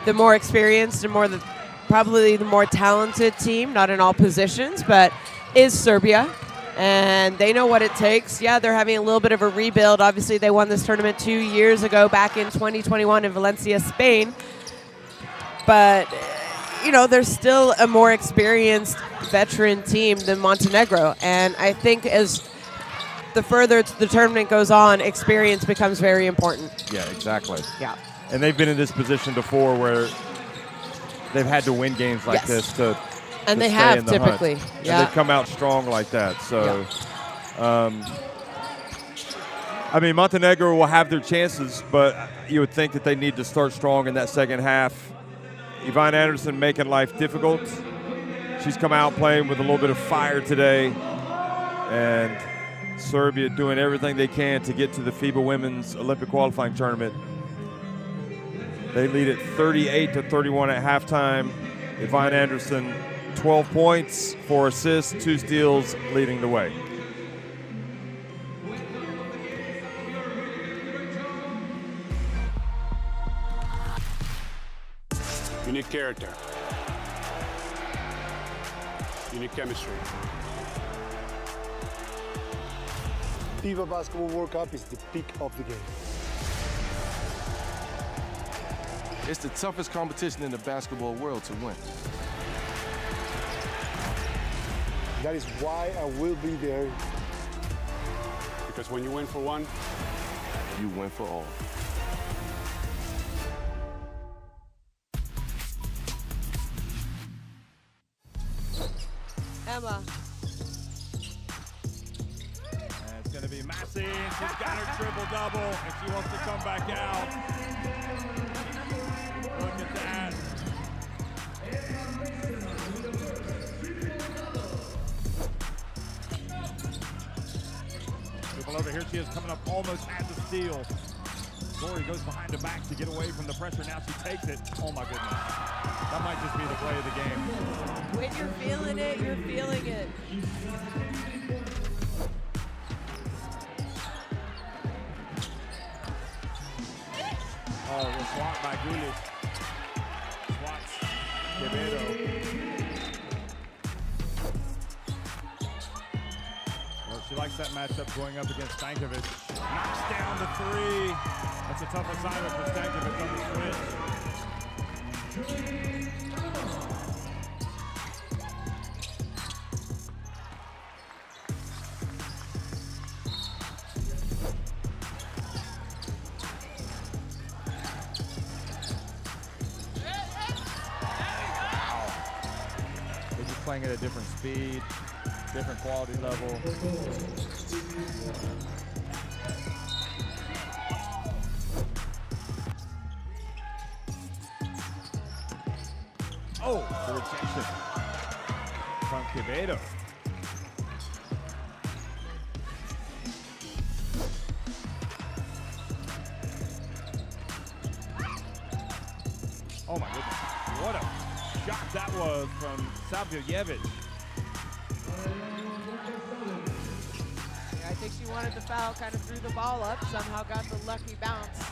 the more experienced and probably the more talented team, not in all positions, but is Serbia. And they know what it takes. Yeah, they're having a little bit of a rebuild. Obviously, they won this tournament 2 years ago, back in 2021 in Valencia, Spain. But, you know, they're still a more experienced veteran team than Montenegro. And I think as the further the tournament goes on, experience becomes very important. Yeah, exactly. Yeah. And they've been in this position before where they've had to win games like this to and they stay have in the typically. hunt. Yeah. And they've come out strong like that. So, I mean, Montenegro will have their chances, but you would think that they need to start strong in that second half. Yvonne Anderson making life difficult. She's come out playing with a little bit of fire today. And Serbia doing everything they can to get to the FIBA Women's Olympic qualifying tournament. They lead at 38-31 at halftime. Yvonne Anderson, 12 points, 4 assists, 2 steals, leading the way. You need character. You need chemistry. FIBA Basketball World Cup is the peak of the game. It's the toughest competition in the basketball world to win. That is why I will be there. Because when you win for one, You win for all. Emma. And it's going to be Massey, and she's got her triple-double, and she wants to come back out. Look at that. People over here, she is coming up almost at the steal. Glory goes behind the back to get away from the pressure. Now she takes it. Oh, my goodness. That might just be the play of the game. When you're feeling it, you're feeling it. Oh, the swat by Gulic. Swats Quevedo. Well, she likes that matchup going up against Stankovic. Knocks down the 3. That's a tough assignment for Stankovic on the switch. They're just playing at a different speed, different quality level. Oh, the rejection from Quevedo. Oh my goodness, what a shot that was from Savljevic. Yeah, I think she wanted the foul, kind of threw the ball up, somehow got the lucky bounce.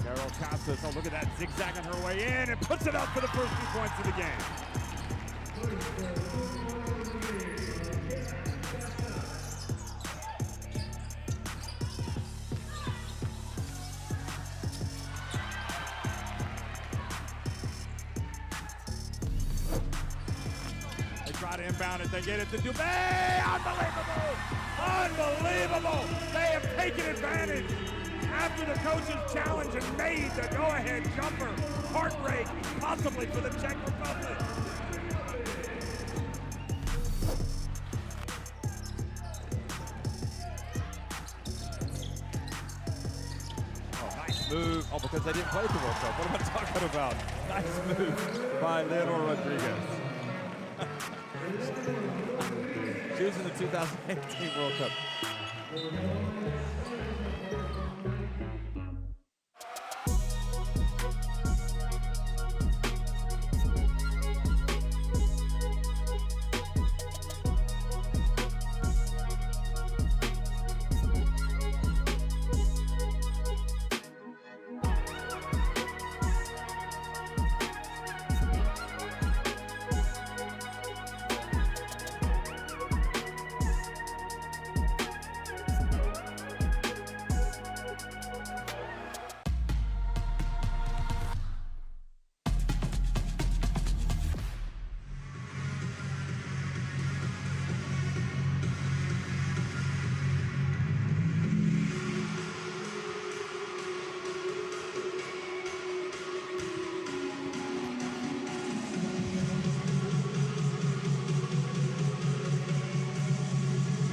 Carol Casas, oh look at that, zigzagging her way in and puts it up for the first 2 points of the game. They try to inbound it, they get it to Dubé, unbelievable, unbelievable, they have taken advantage. After the coach's challenge and made the go-ahead jumper, heartbreak, possibly for the Czech Republic. Oh, nice move. Oh, because they didn't play the World Cup. What am I talking about? Nice move by Leonor Rodriguez. She was in the 2018 World Cup.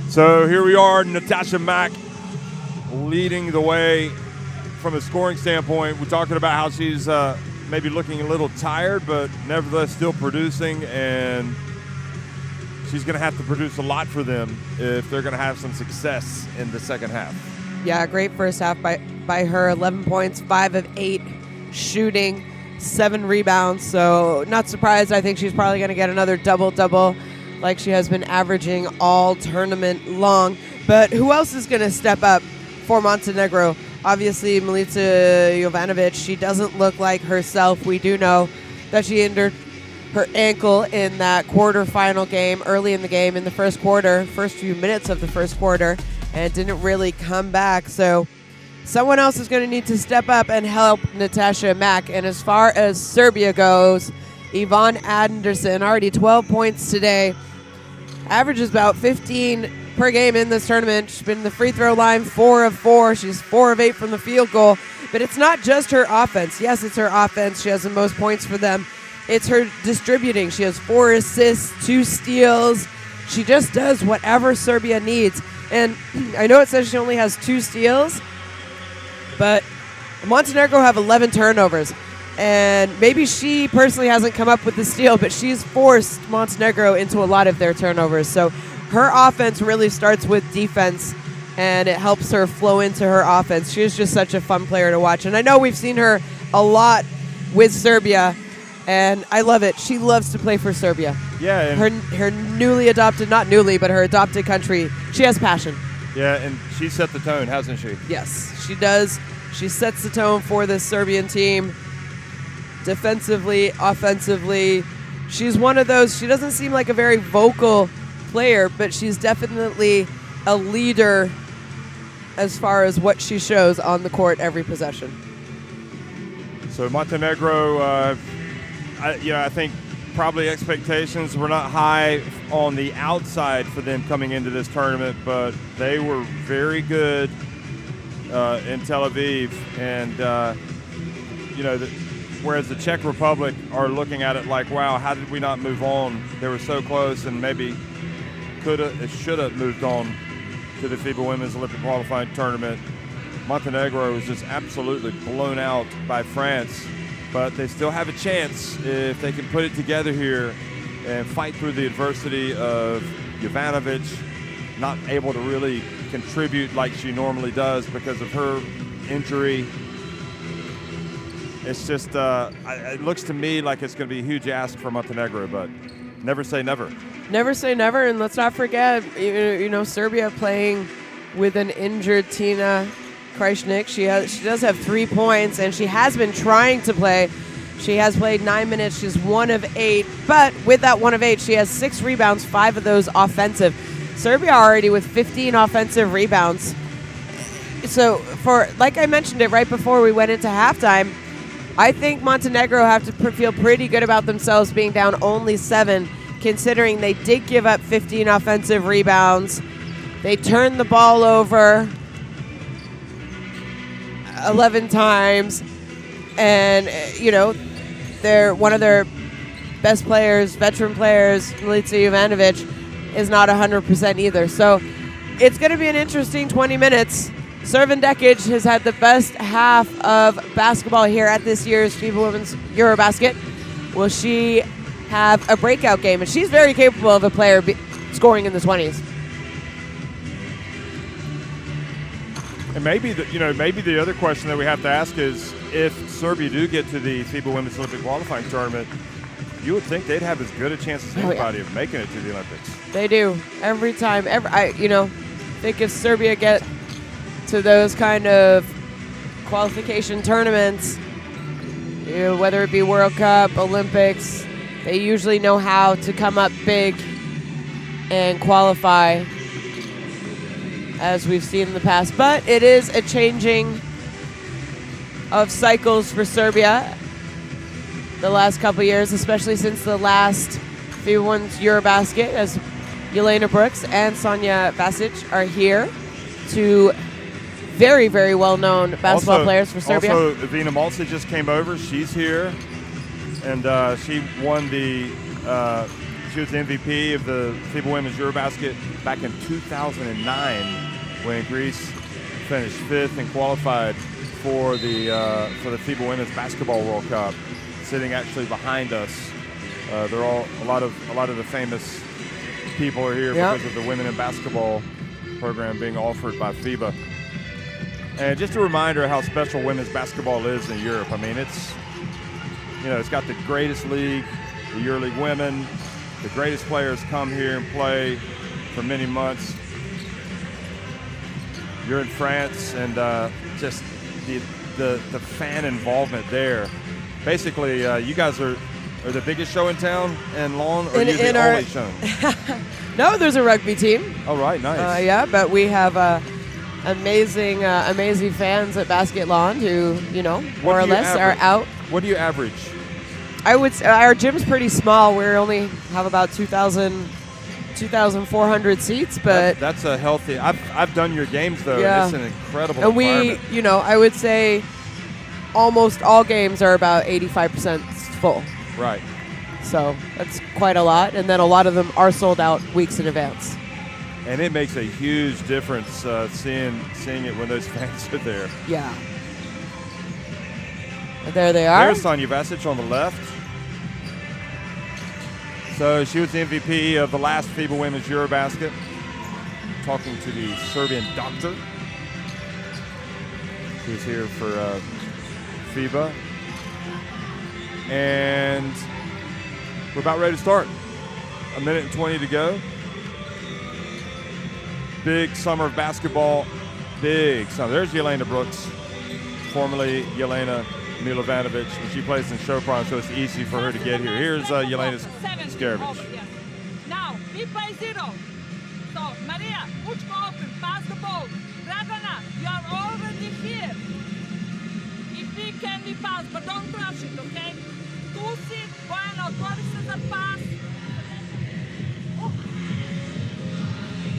So here we are, Natasha Mack leading the way from a scoring standpoint. We're talking about how she's maybe looking a little tired, but nevertheless still producing, and she's going to have to produce a lot for them if they're going to have some success in the second half. Yeah, great first half by her. 11 points, 5 of 8 shooting, 7 rebounds. So not surprised. I think she's probably going to get another double-double like she has been averaging all tournament long. But who else is going to step up for Montenegro? Obviously, Milica Jovanovic, she doesn't look like herself. We do know that she injured her ankle in that quarterfinal game, early in the game, in the first quarter, first few minutes of the first quarter, and didn't really come back. So someone else is going to need to step up and help Natasha Mack. And as far as Serbia goes, Yvonne Anderson, already 12 points today, averages about 15 per game in this tournament. She's been in the free throw line 4 of 4. She's 4 of 8 from the field goal. But it's not just her offense. Yes, it's her offense. She has the most points for them. It's her distributing. She has 4 assists, 2 steals. She just does whatever Serbia needs. And I know it says she only has 2 steals, but Montenegro have 11 turnovers. And maybe she personally hasn't come up with the steal, but she's forced Montenegro into a lot of their turnovers. So her offense really starts with defense, and it helps her flow into her offense. She is just such a fun player to watch. And I know we've seen her a lot with Serbia, and I love it. She loves to play for Serbia. Yeah. And her newly adopted, not newly, but her adopted country, she has passion. Yeah, and she set the tone, hasn't she? Yes, she does. She sets the tone for this Serbian team. Defensively, offensively, she's one of those. She doesn't seem like a very vocal player, but she's definitely a leader as far as what she shows on the court every possession. So Montenegro, I think probably expectations were not high on the outside for them coming into this tournament, but they were very good in Tel Aviv, and whereas the Czech Republic are looking at it like, wow, how did we not move on? They were so close, and maybe should have moved on to the FIBA Women's Olympic Qualifying Tournament. Montenegro was just absolutely blown out by France, but they still have a chance if they can put it together here and fight through the adversity of Jovanovic not able to really contribute like she normally does because of her injury. It's just, it looks to me like it's going to be a huge ask for Montenegro, but never say never. Never say never, and let's not forget, Serbia playing with an injured Tina Krajcnik. She does have 3 points, and she has been trying to play. She has played 9 minutes. She's 1 of 8, but with that 1 of 8, she has 6 rebounds, 5 of those offensive. Serbia already with 15 offensive rebounds. So, like I mentioned it right before we went into halftime, I think Montenegro have to feel pretty good about themselves being down only 7, considering they did give up 15 offensive rebounds. They turned the ball over 11 times, and they're one of their best players, veteran players, Milica Jovanovic, is not 100% either. So it's going to be an interesting 20 minutes. Servan Dekic has had the best half of basketball here at this year's FIBA Women's EuroBasket. Will she have a breakout game? And she's very capable of a player scoring in the 20s. And maybe the other question that we have to ask is, if Serbia do get to the FIBA Women's Olympic Qualifying Tournament, you would think they'd have as good a chance as anybody of making it to the Olympics. They do every time. I think if Serbia get to those kind of qualification tournaments, whether it be World Cup, Olympics, they usually know how to come up big and qualify, as we've seen in the past. But it is a changing of cycles for Serbia the last couple years, especially since the last FIBA Women's EuroBasket, as Jelena Brooks and Sonja Vasic are here, two very, very well-known basketball players for Serbia. Also, Ivina Malci just came over. She's here, and she won the She was the MVP of the FIBA Women's EuroBasket back in 2009 when Greece finished 5th and qualified for the FIBA Women's Basketball World Cup. Sitting actually behind us, they're all a lot of the famous people are here because of the women in basketball program being offered by FIBA. And just a reminder of how special women's basketball is in Europe. I mean, it's got the greatest league, the EuroLeague women. The greatest players come here and play for many months. You're in France, and just the fan involvement there. Basically, you guys are the biggest show in town and Lawn, or are you the only show? No, there's a rugby team. Oh, right, nice. Yeah, but we have amazing fans at Basket Lawn who, more or less are out. What do you average? I would say our gym's pretty small. We only have about 2,400 seats, but that's a healthy. I've done your games though. Yeah. And it's an incredible and environment. we, I would say almost all games are about 85% full. Right. So that's quite a lot, and then a lot of them are sold out weeks in advance. And it makes a huge difference seeing it when those fans are there. Yeah. And there they are. There's Sonja Vasic on the left. So she was the MVP of the last FIBA Women's EuroBasket. Talking to the Serbian doctor, who's here for FIBA. And we're about ready to start. 1 minute and 20 to go. Big summer of basketball. Big summer. There's Jelena Brooks, formerly Jelena Milovanovic. She plays in Chopin, so it's easy for her to get here. Here's Jelena Scarovich. Now, we play 0. So, Maria, Vučko open, pass the ball. Dragana, you are already here. If we can, we pass, but don't rush it, okay? Tusi, Bojana, otvori se za pass.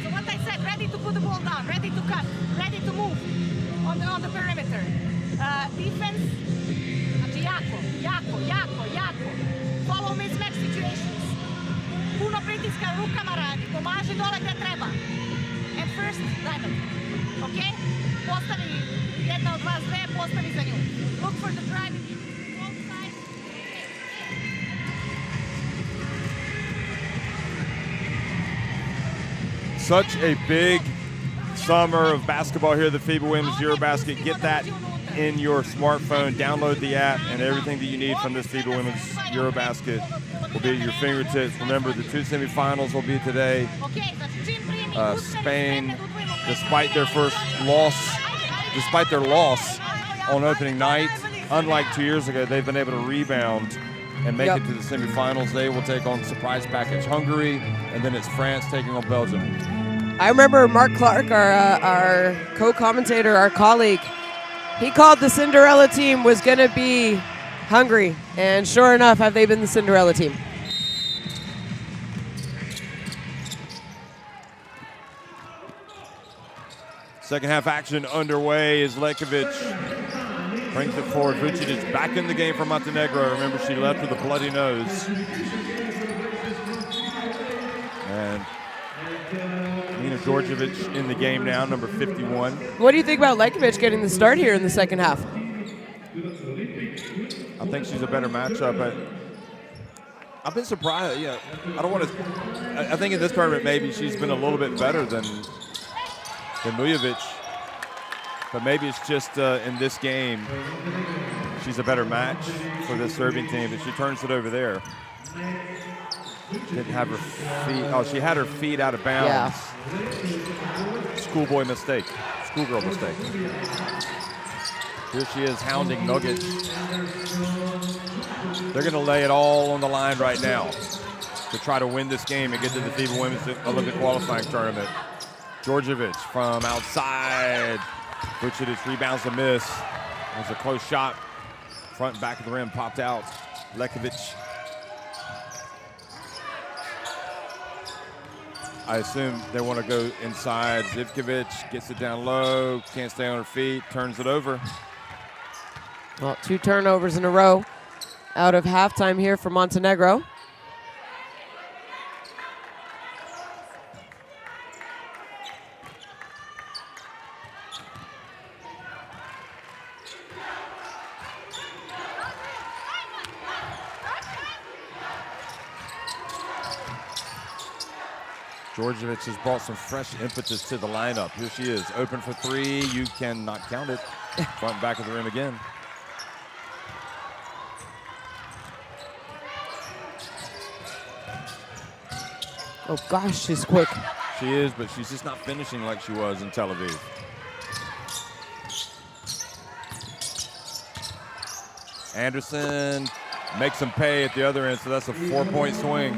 So what I said, ready to put the ball down, ready to cut, ready to move on the perimeter. Defense, znači jako. Follow mismatch situations. Puno pritiska rukama radi, pomaži dole gdje treba. And first, diamond. Okay? Postavi jedna od vas dve, postavi za nju. Look for the drive. Both sides. Such a big summer of basketball here at the FIBA Women's EuroBasket. Get that in your smartphone, download the app, and everything that you need from this FIBA Women's EuroBasket will be at your fingertips. Remember, the 2 semifinals will be today. Spain, despite their loss on opening night, unlike 2 years ago, they've been able to rebound and make it to the semifinals. They will take on surprise package Hungary, and then it's France taking on Belgium. I remember Mark Clark, our co-commentator, our colleague, he called the Cinderella team was going to be Hungary, and sure enough, have they been the Cinderella team? Second half action underway as Lekovic brings it forward. Vucic is back in the game for Montenegro. Remember, she left with a bloody nose. And Nina Djordjevic in the game now, number 51. What do you think about Lekovic getting the start here in the second half? I think she's a better matchup, but I've been surprised. Yeah, I don't want to. I think in this tournament maybe she's been a little bit better than Mujovic, but maybe it's just in this game she's a better match for this Serbian team. But she turns it over there. She didn't have her feet. Oh, she had her feet out of bounds. Yeah. Schoolgirl mistake. Here she is hounding Nuggets. They're going to lay it all on the line right now to try to win this game and get to the FIBA Women's Olympic qualifying tournament. Djordjevic from outside. Vucic rebounds a miss. It was a close shot. Front and back of the rim popped out. Lekovic. I assume they want to go inside. Zivkovic gets it down low, can't stay on her feet, turns it over. Well, 2 turnovers in a row out of halftime here for Montenegro. Djordjevic has brought some fresh impetus to the lineup. Here she is, open for three. You cannot count it. Front and back of the rim again. Oh gosh, she's quick. She is, but she's just not finishing like she was in Tel Aviv. Anderson makes them pay at the other end, so that's a 4-point swing.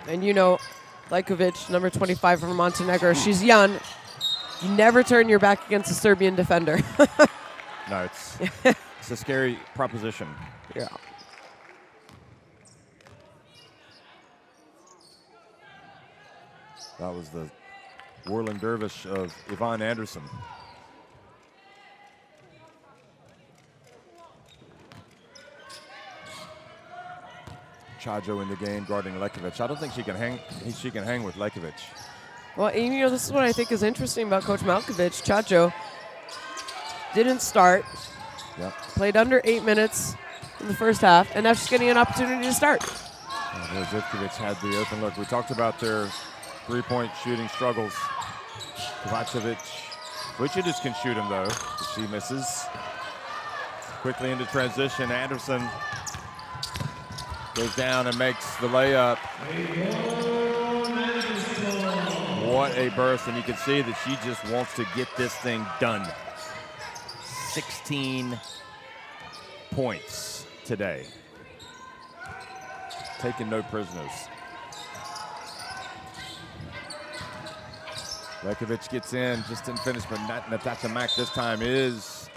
And you know, Lajkovic, number 25 from Montenegro, she's young. You never turn your back against a Serbian defender. No, it's a scary proposition. Yeah. That was the whirling dervish of Yvonne Anderson. Chajo in the game guarding Lajkovic. I don't think she can hang. She can hang with Lajkovic. Well, and, you know, this is what I think is interesting about Coach Malkovich. Chajo didn't start. Yep. Played under 8 minutes in the first half, and now she's getting an opportunity to start. Zivkovic had the open look. We talked about their three-point shooting struggles. Kovacevic. Vucevic can shoot him, though. But she misses. Quickly into transition. Anderson goes down and makes the layup. What a burst, and you can see that she just wants to get this thing done. 16 points today. Taking no prisoners. Lajkovic gets in, just didn't finish, but Natasha Mack this time is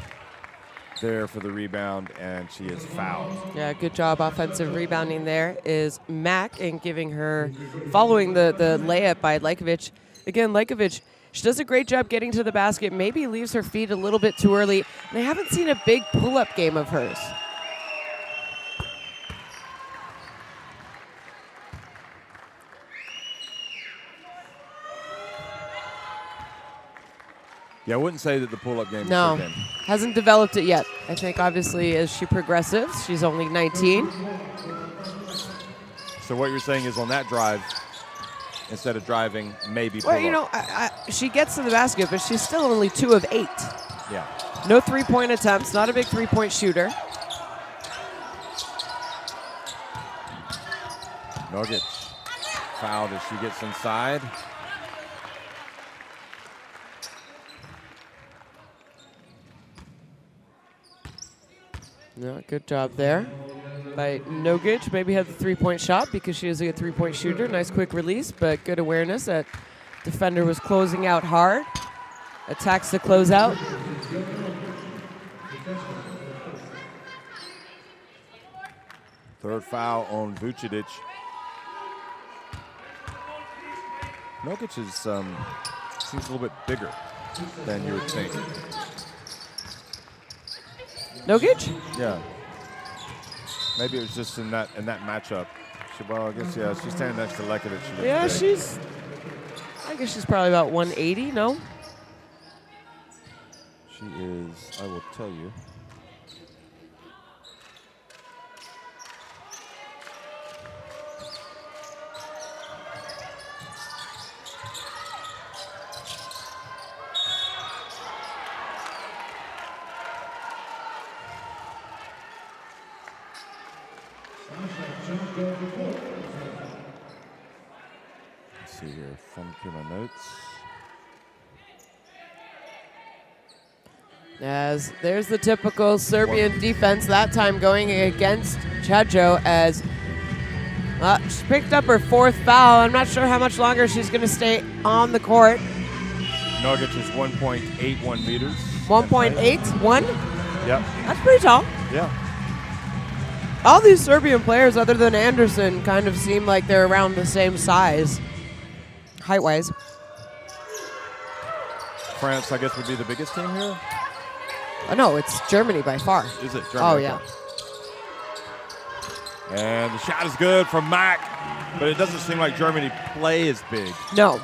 there for the rebound, and she is fouled. Yeah, good job offensive rebounding there is Mack, and giving her, following the layup by Lajkovic. Again, Lajkovic, she does a great job getting to the basket, maybe leaves her feet a little bit too early, and I haven't seen a big pull-up game of hers. Yeah, I wouldn't say that the pull-up game No, is her game. hasn't developed it yet. I think obviously as she progresses, she's only 19. So what you're saying is on that drive, instead of driving, maybe pull-up. Well, you know, she gets to the basket, but she's still only 2 of 8. Yeah. No three-point attempts, not a big three-point shooter. Nogic fouled as she gets inside. Yeah, good job there by Nogic. Maybe had the three-point shot because she is a good three-point shooter. Nice quick release, but good awareness. That defender was closing out hard. Attacks the closeout. Third foul on Vucevic. Nogic is seems a little bit bigger than you would think. Nogic? Yeah. Maybe it was just in that matchup. Well, I guess yeah, she's standing next to Lajkovic. Yeah, I guess she's probably about 180. No. She is. I will tell you. Let's see here, from my notes. As there's the typical Serbian defense, that time going against Chajo as she picked up her 4th foul. I'm not sure how much longer she's going to stay on the court. Nogic is 1.81 meters. 1.81? Yep. That's pretty tall. Yeah. All these Serbian players, other than Anderson, kind of seem like they're around the same size, height-wise. France, I guess, would be the biggest team here. Oh, no, it's Germany by far. Is it Germany? Oh, yeah. And the shot is good from Mack, but it doesn't seem like Germany play as big. No.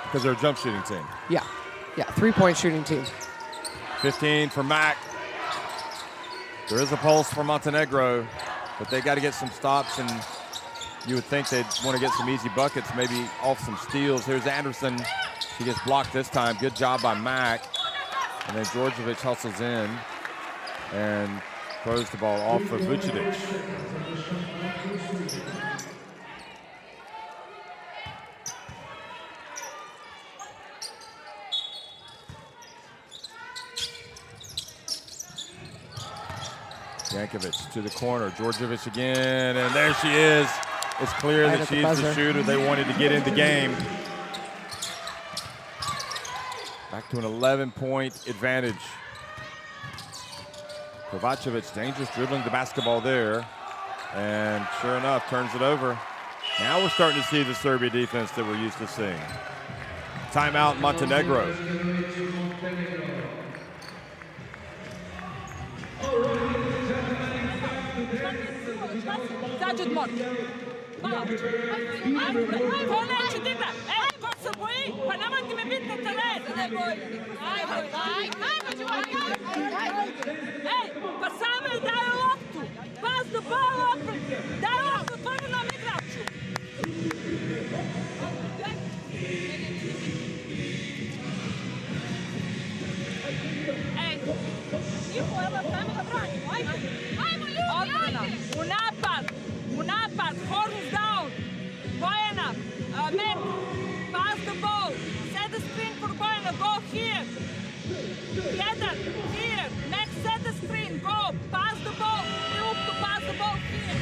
Because they're a jump shooting team. Yeah. Yeah, three-point shooting team. 15 for Mack. There is a pulse for Montenegro, but they got to get some stops and You would think they'd want to get some easy buckets, maybe off some steals. Here's Anderson. She gets blocked this time. Good job by Mack. And then Djordjevic hustles in and throws the ball off for Vucinic. Jankovic to the corner. Djordjevic again, and there she is. It's clear that she's the shooter they wanted to get in the game. Back to an 11-point advantage. Kovacevic, dangerous dribbling the basketball there. And sure enough, turns it over. Now we're starting to see the Serbia defense that we're used to seeing. Timeout, Montenegro. To neće Dida. Ko se boji, pa nemojte me biti na terenu. Ej, pa samo je daj loptu. Pass the ball open. Daj loptu otvorenom igraču. Ej, njihovo je vreme da branimo. Ajmo ljudi, ajde. U napad, horns down. Bojana, Mac, pass the ball. Set the screen for Bojana, go here. Jedan, here. Mac, set the screen, go. Pass the ball. Look to pass the ball here.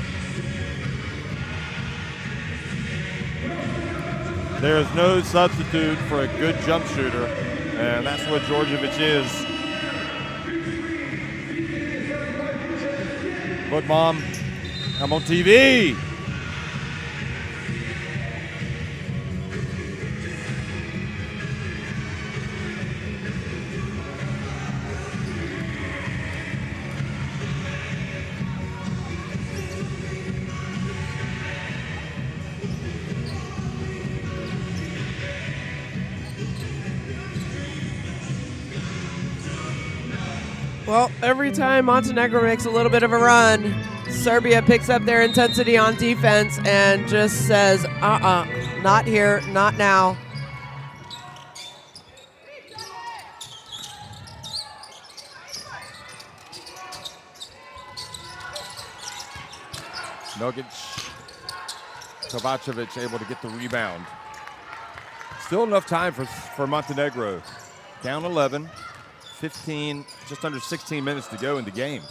There is no substitute for a good jump shooter, and that's what Djordjevic is. But Mom, I'm on TV. Well, every time Montenegro makes a little bit of a run, Serbia picks up their intensity on defense and just says, not here, not now. Nogic, Kovacevic able to get the rebound. Still enough time for Montenegro. Down 11, 15, just under 16 minutes to go in the game.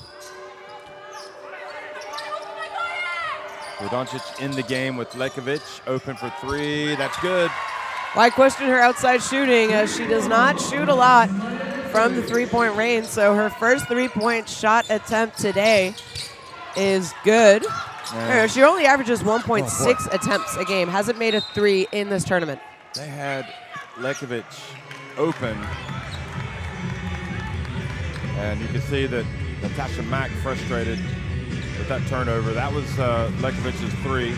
Doncic in the game with Lekovic, open for three, that's good. Well, I question her outside shooting as she does not shoot a lot from the three-point range, so her first three-point shot attempt today is good. She only averages 1.6 attempts a game, hasn't made a three in this tournament. They had Lekovic open, and you can see that Natasha Mack frustrated with that turnover. That was Lekovic's three.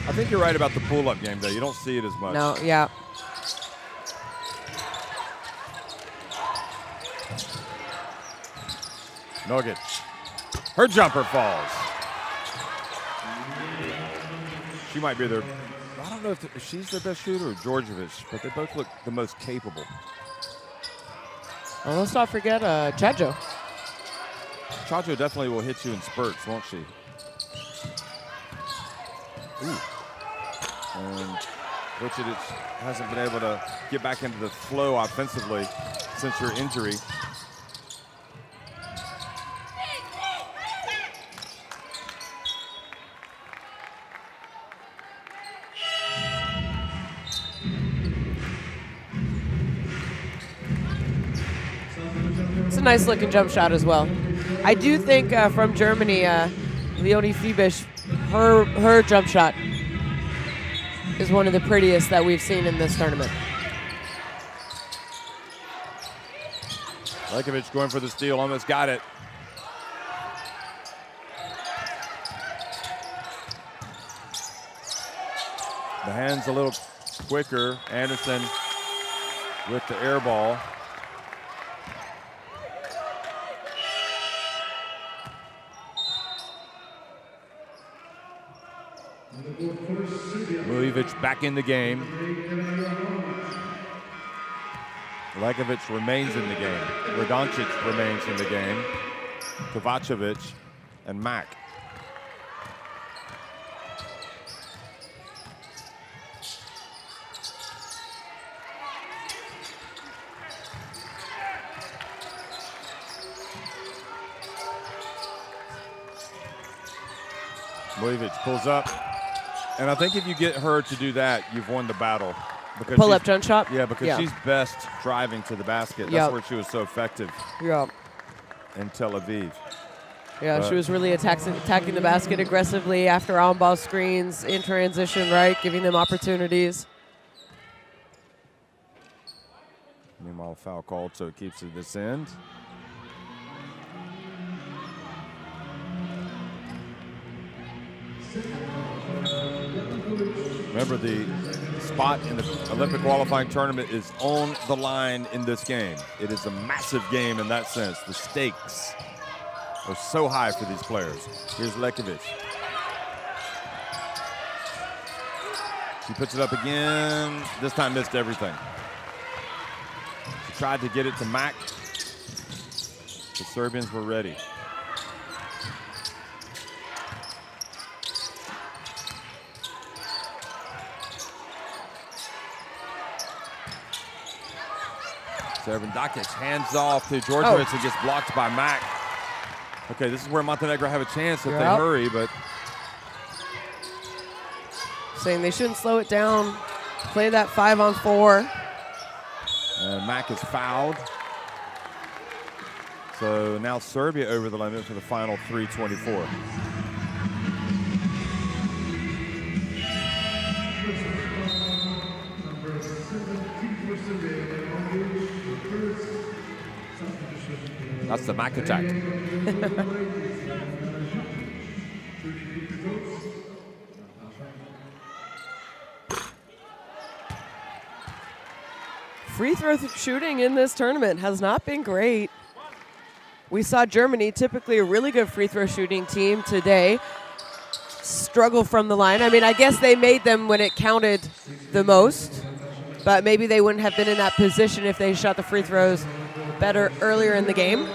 I think you're right about the pull-up game, though. You don't see it as much. No, yeah. Nogic. Her jumper falls. She might be their, I don't know if she's their best shooter or Djordjevic, but they both look the most capable. Well, let's not forget Chajo. Chajo definitely will hit you in spurts, won't she? Ooh. And Vucinic hasn't been able to get back into the flow offensively since her injury. It's a nice looking jump shot as well. I do think from Germany, Leonie Fiebisch, her jump shot is one of the prettiest that we've seen in this tournament. Lekovic going for the steal, almost got it. The hands a little quicker. Anderson with the air ball. Mujovic back in the game. Lekovic remains in the game. Radoncic remains in the game. Kovacevic and Mack. Mujovic pulls up. And I think if you get her to do that, you've won the battle. Because pull-up jump shot? Yeah, because she's best driving to the basket. That's where she was so effective in Tel Aviv. Yeah, she was really attacking the basket aggressively after on-ball screens, in transition, right, giving them opportunities. Meanwhile, foul called, so it keeps it this end. Remember, the spot in the Olympic qualifying tournament is on the line in this game. It is a massive game in that sense. The stakes are so high for these players. Here's Lekovic. She puts it up again. This time missed everything. She tried to get it to Mack. The Serbians were ready. Dakic hands off to Djordjevic and gets blocked by Mack. Okay, this is where Montenegro have a chance if they hurry, but saying they shouldn't slow it down. Play that 5-on-4. And Mack is fouled. So now Serbia over the limit for the final 3:24. That's the Mack attack. Free throw shooting in this tournament has not been great. We saw Germany, typically a really good free throw shooting team, today struggle from the line. I mean, I guess they made them when it counted the most, but maybe they wouldn't have been in that position if they shot the free throws better earlier in the game.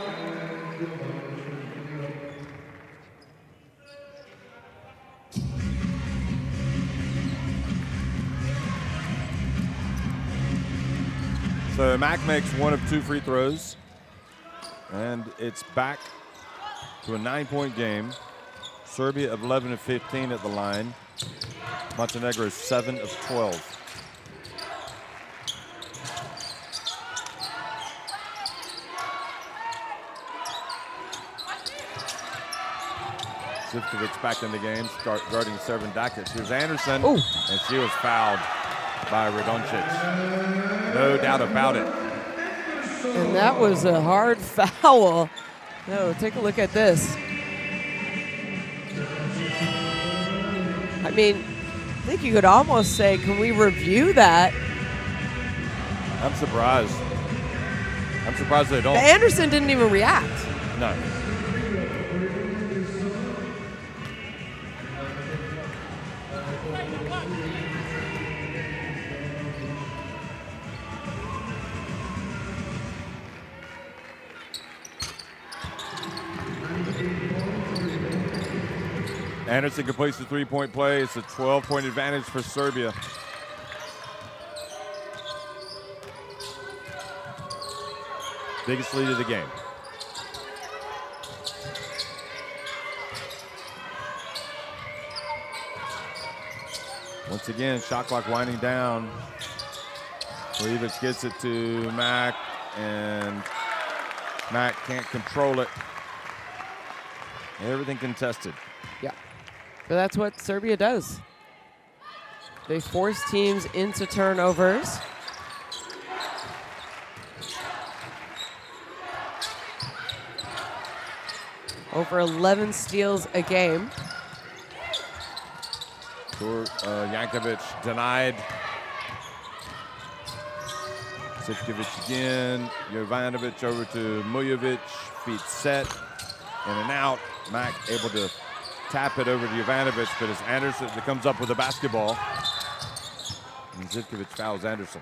So Mack makes one of two free throws, and it's back to a 9-point game. Serbia of 11 of 15 at the line. Montenegro is 7 of 12. Zivkovic back in the game, guarding Dakic. Here's Anderson, and she was fouled by Radoncic. No doubt about it. And that was a hard foul. No, take a look at this. I mean, I think you could almost say, can we review that? I'm surprised. I'm surprised they don't. Anderson didn't even react. No. Anderson completes the three-point play. It's a 12-point advantage for Serbia. Biggest lead of the game. Once again, shot clock winding down. Mujovic gets it to Mack, and Mack can't control it. Everything contested. Yeah. But that's what Serbia does. They force teams into turnovers. Over 11 steals a game. Jankovic denied. Zivkovic again. Jovanovic over to Mujovic. Feet set. In and out. Mack able to tap it over to Jovanovic, but it's Anderson that comes up with the basketball. And Zivkovic fouls Anderson.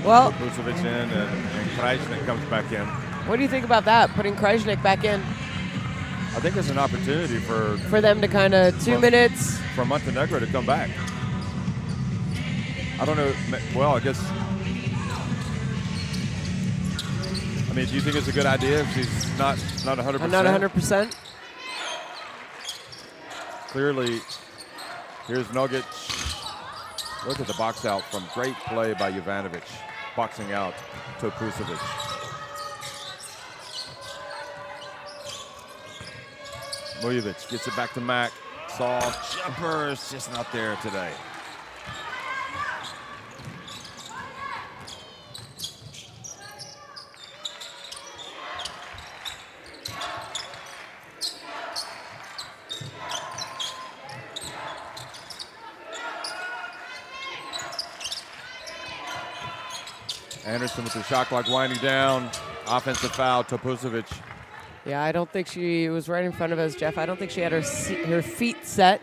Well, Vucevic in and Krajicek comes back in. What do you think about that, putting Krajicek back in? I think it's an opportunity for them to kind of 2 minutes. For Montenegro to come back. I don't know. Well, I guess. I mean, do you think it's a good idea if she's not 100%? Not 100%. Clearly, here's Nogic. Look at the box out from great play by Jovanovic, boxing out Topusovic. Mujovic gets it back to Mack. Soft jumper is just not there today. Anderson with the shot clock winding down. Offensive foul, Topusovic. Yeah, I don't think she was right in front of us, Jeff. I don't think she had her feet set.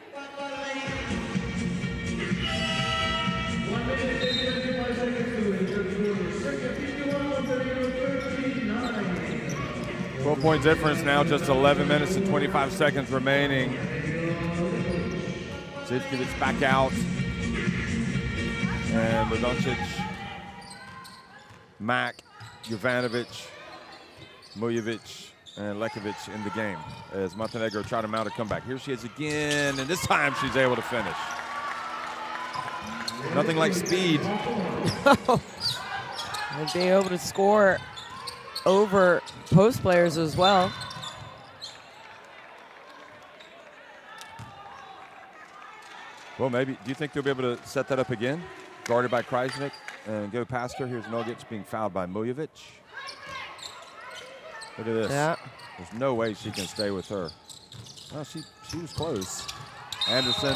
Point difference now, just 11 minutes and 25 seconds remaining. Zivkovic back out. And Radoncic, Mack, Jovanovic, Mujovic, and Lekovic in the game as Montenegro try to mount a comeback. Here she is again, and this time she's able to finish. Nothing like speed. And being able to score over post players as well. Well, maybe. Do you think they'll be able to set that up again? Guarded by Krajicek and go past her. Here's Nogic being fouled by Mujovic. Look at this. Yeah. There's no way she can stay with her. Well, she was close. Anderson,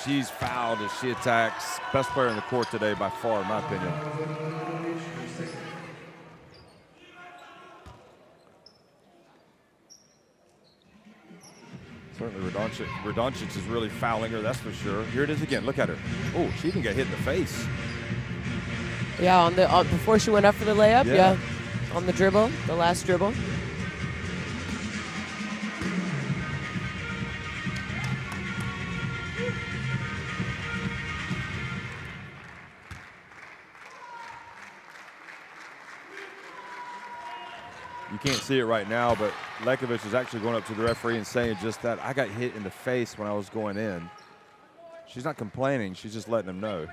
she's fouled as she attacks. Best player in the court today by far, in my opinion. Certainly Radoncic is really fouling her, that's for sure. Here it is again, look at her. Oh, she even got hit in the face. Yeah, on the before she went up for the layup, yeah. On the dribble, the last dribble. You can't see it right now, but Lekovic is actually going up to the referee and saying just that. I got hit in the face when I was going in. She's not complaining. She's just letting him know.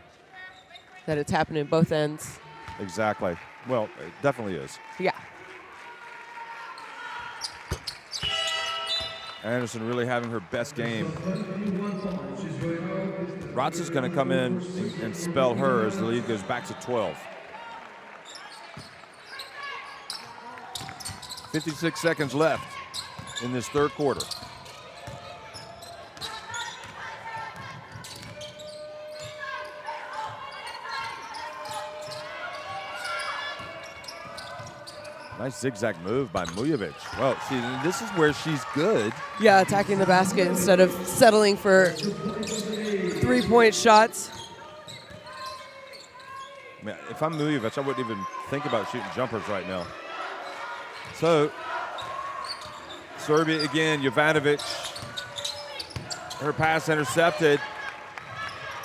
That it's happening both ends. Exactly. Well, it definitely is. Yeah. Anderson really having her best game. Rotz is going to come in and spell her as the lead goes back to 12. 56 seconds left in this third quarter. Nice zigzag move by Mujovic. Well, see, this is where she's good. Yeah, attacking the basket instead of settling for three-point shots. I mean, if I'm Mujovic, I wouldn't even think about shooting jumpers right now. So, Serbia again, Jovanovic. Her pass intercepted.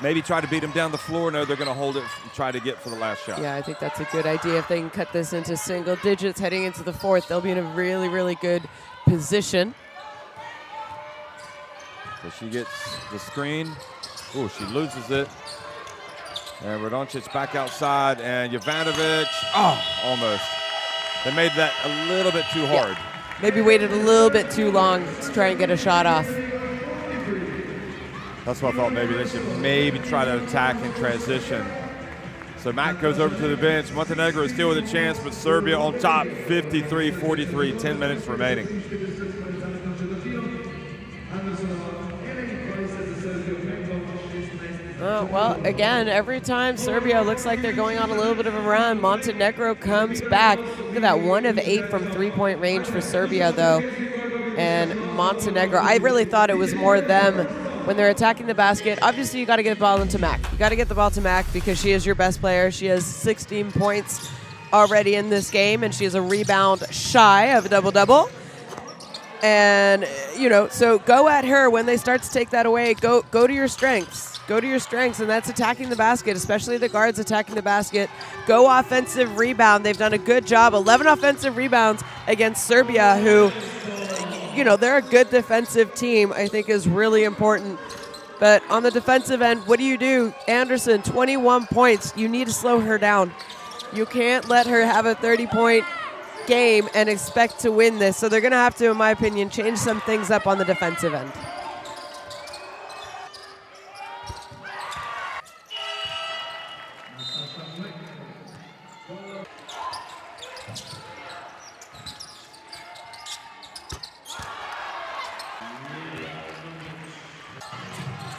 Maybe try to beat him down the floor. No, they're going to hold it and try to get for the last shot. Yeah, I think that's a good idea. If they can cut this into single digits heading into the fourth, they'll be in a really, really good position. So she gets the screen. Oh, she loses it. And Radoncic back outside, and Jovanovic, almost. They made that a little bit too hard. Yeah. Maybe waited a little bit too long to try and get a shot off. That's what I thought. Maybe they should try to attack in transition. So Matt goes over to the bench. Montenegro is still with a chance, but Serbia on top, 53-43, 10 minutes remaining. Well, again, every time Serbia looks like they're going on a little bit of a run, Montenegro comes back. Look at that, 1 of 8 from three-point range for Serbia, though. And Montenegro, I really thought it was more them when they're attacking the basket. Obviously, you got to get the ball into Mac. You got to get the ball to Mac because she is your best player. She has 16 points already in this game, and she is a rebound shy of a double-double. And, you know, so go at her when they start to take that away. Go to your strengths. Go to your strengths, and that's attacking the basket, especially the guards attacking the basket. Go offensive rebound. They've done a good job. 11 offensive rebounds against Serbia, who, you know, they're a good defensive team, I think is really important. But on the defensive end, what do? Anderson, 21 points. You need to slow her down. You can't let her have a 30-point game and expect to win this. So they're going to have to, in my opinion, change some things up on the defensive end.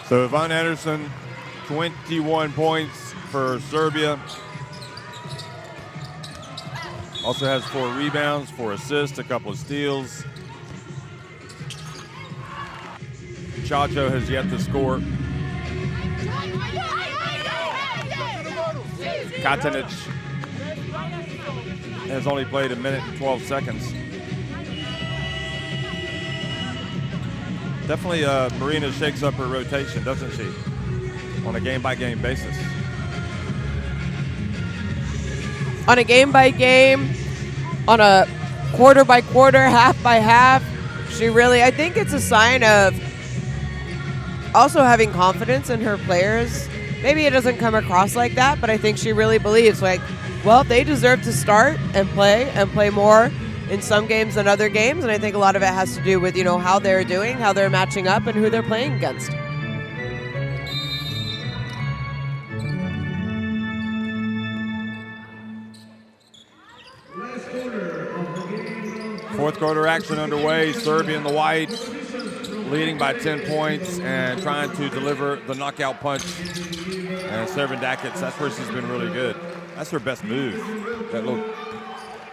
So Yvonne Anderson, 21 points for Serbia. Also has 4 rebounds, 4 assists, a couple of steals. Chacho has yet to score. Katanic has only played 1 minute and 12 seconds. Definitely Marina shakes up her rotation, doesn't she? On a game-by-game basis. On a game-by-game, on a quarter-by-quarter, half-by-half, she really, I think it's a sign of also having confidence in her players. Maybe it doesn't come across like that, but I think she really believes, like, well, they deserve to start and play more in some games than other games, and I think a lot of it has to do with, you know, how they're doing, how they're matching up, and who they're playing against. Fourth quarter action underway. Serbia in the white, leading by 10 points and trying to deliver the knockout punch. And Serbian Dakic, that's where she's been really good. That's her best move, that little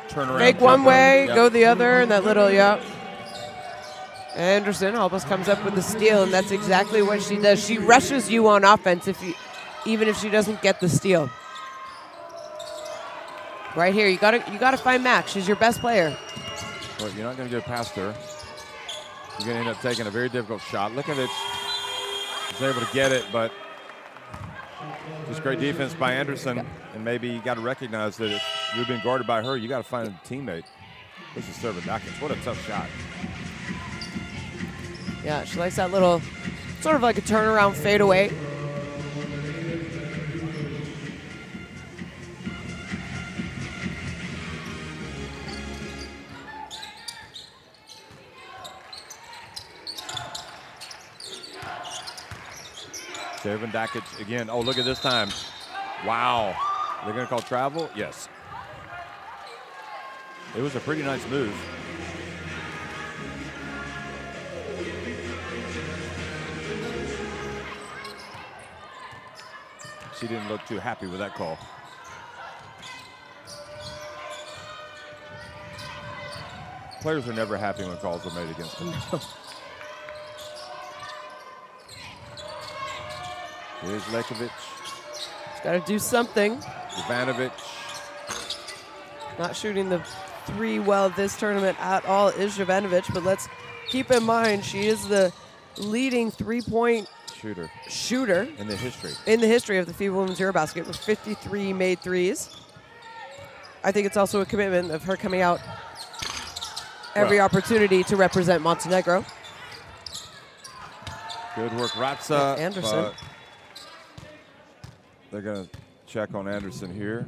turnaround. Fake one way, go the other, and that little, Anderson almost comes up with the steal, and that's exactly what she does. She rushes you on offense even if she doesn't get the steal. Right here, you gotta find Max. She's your best player. Well, you're not going to go past her. You're going to end up taking a very difficult shot. Likovic was able to get it, but just great defense by Anderson. And maybe you got to recognize that if you're being guarded by her, you got to find a teammate. This is Serbian Dakic. What a tough shot. Yeah, she likes that little, sort of like a turnaround fadeaway. Serbian Dakic again. Oh, look at this time. Wow. They're going to call travel? Yes. It was a pretty nice move. She didn't look too happy with that call. Players are never happy when calls are made against them. Here's Likovic. She's got to do something. Ivanovic. Not shooting the three well this tournament at all is Jovanovic, but let's keep in mind she is the leading three-point shooter in the history of the FIBA Women's EuroBasket with 53 made threes. I think it's also a commitment of her coming out every opportunity to represent Montenegro. Good work, Ratza. Anderson. They're going to check on Anderson here.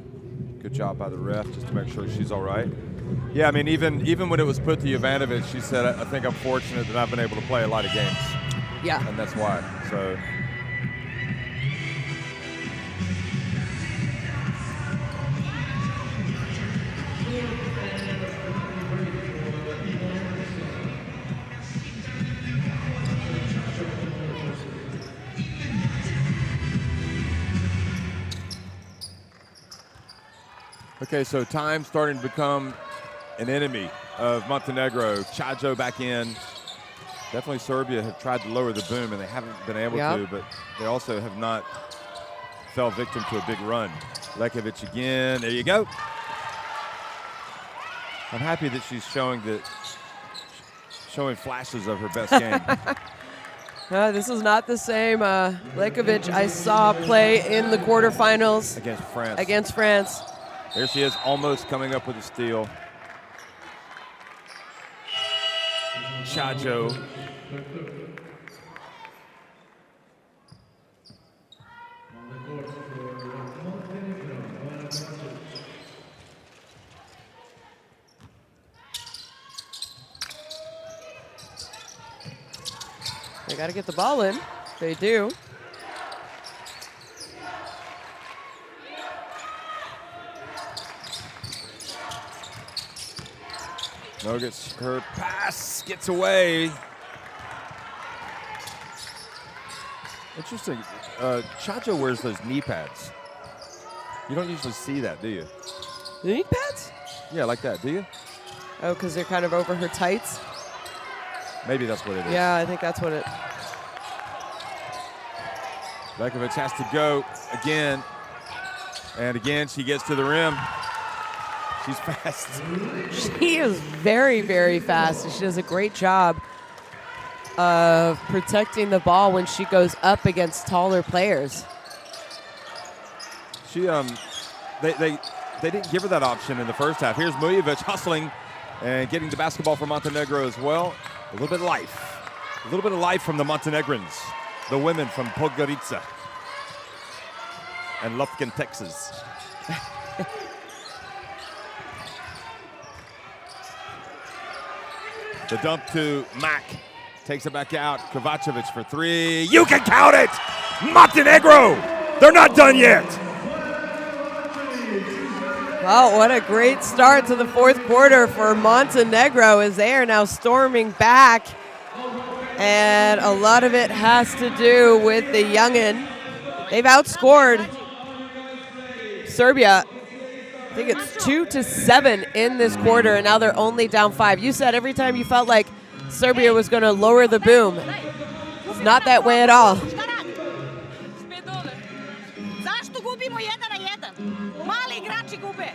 Good job by the ref just to make sure she's all right. Yeah, I mean, even when it was put to Jovanovic, she said, I think I'm fortunate that I've been able to play a lot of games. Yeah. And that's why. So. Okay, so time starting to become an enemy of Montenegro. Chajo back in. Definitely Serbia have tried to lower the boom, and they haven't been able to, but they also have not fell victim to a big run. Lekovic again. There you go. I'm happy that she's showing flashes of her best game. This is not the same Lekovic I saw play in the quarterfinals against France. There she is, almost coming up with a steal. Chajo. They got to get the ball in. They do. No, gets her pass, gets away. Interesting. Chacho wears those knee pads. You don't usually see that, do you? Knee pads? Yeah, like that, do you? Oh, because they're kind of over her tights? Maybe that's what it is. Yeah, I think that's what it. Lekovic has to go again. And again, she gets to the rim. She's fast. She is very, very fast. And she does a great job of protecting the ball when she goes up against taller players. She they didn't give her that option in the first half. Here's Mujovic hustling and getting the basketball for Montenegro as well. A little bit of life. A little bit of life from the Montenegrins, the women from Podgorica and Lufkin, Texas. The dump to Mack. Takes it back out. Kovacevic for three. You can count it! Montenegro! They're not done yet! Wow, what a great start to the fourth quarter for Montenegro as they are now storming back. And a lot of it has to do with the youngin. They've outscored Serbia. I think it's 2-7 in this quarter, and now they're only down 5. You said every time you felt like Serbia was going to lower the boom. It's not that way at all. Zašto gubimo 1-1? Mali igrači gube.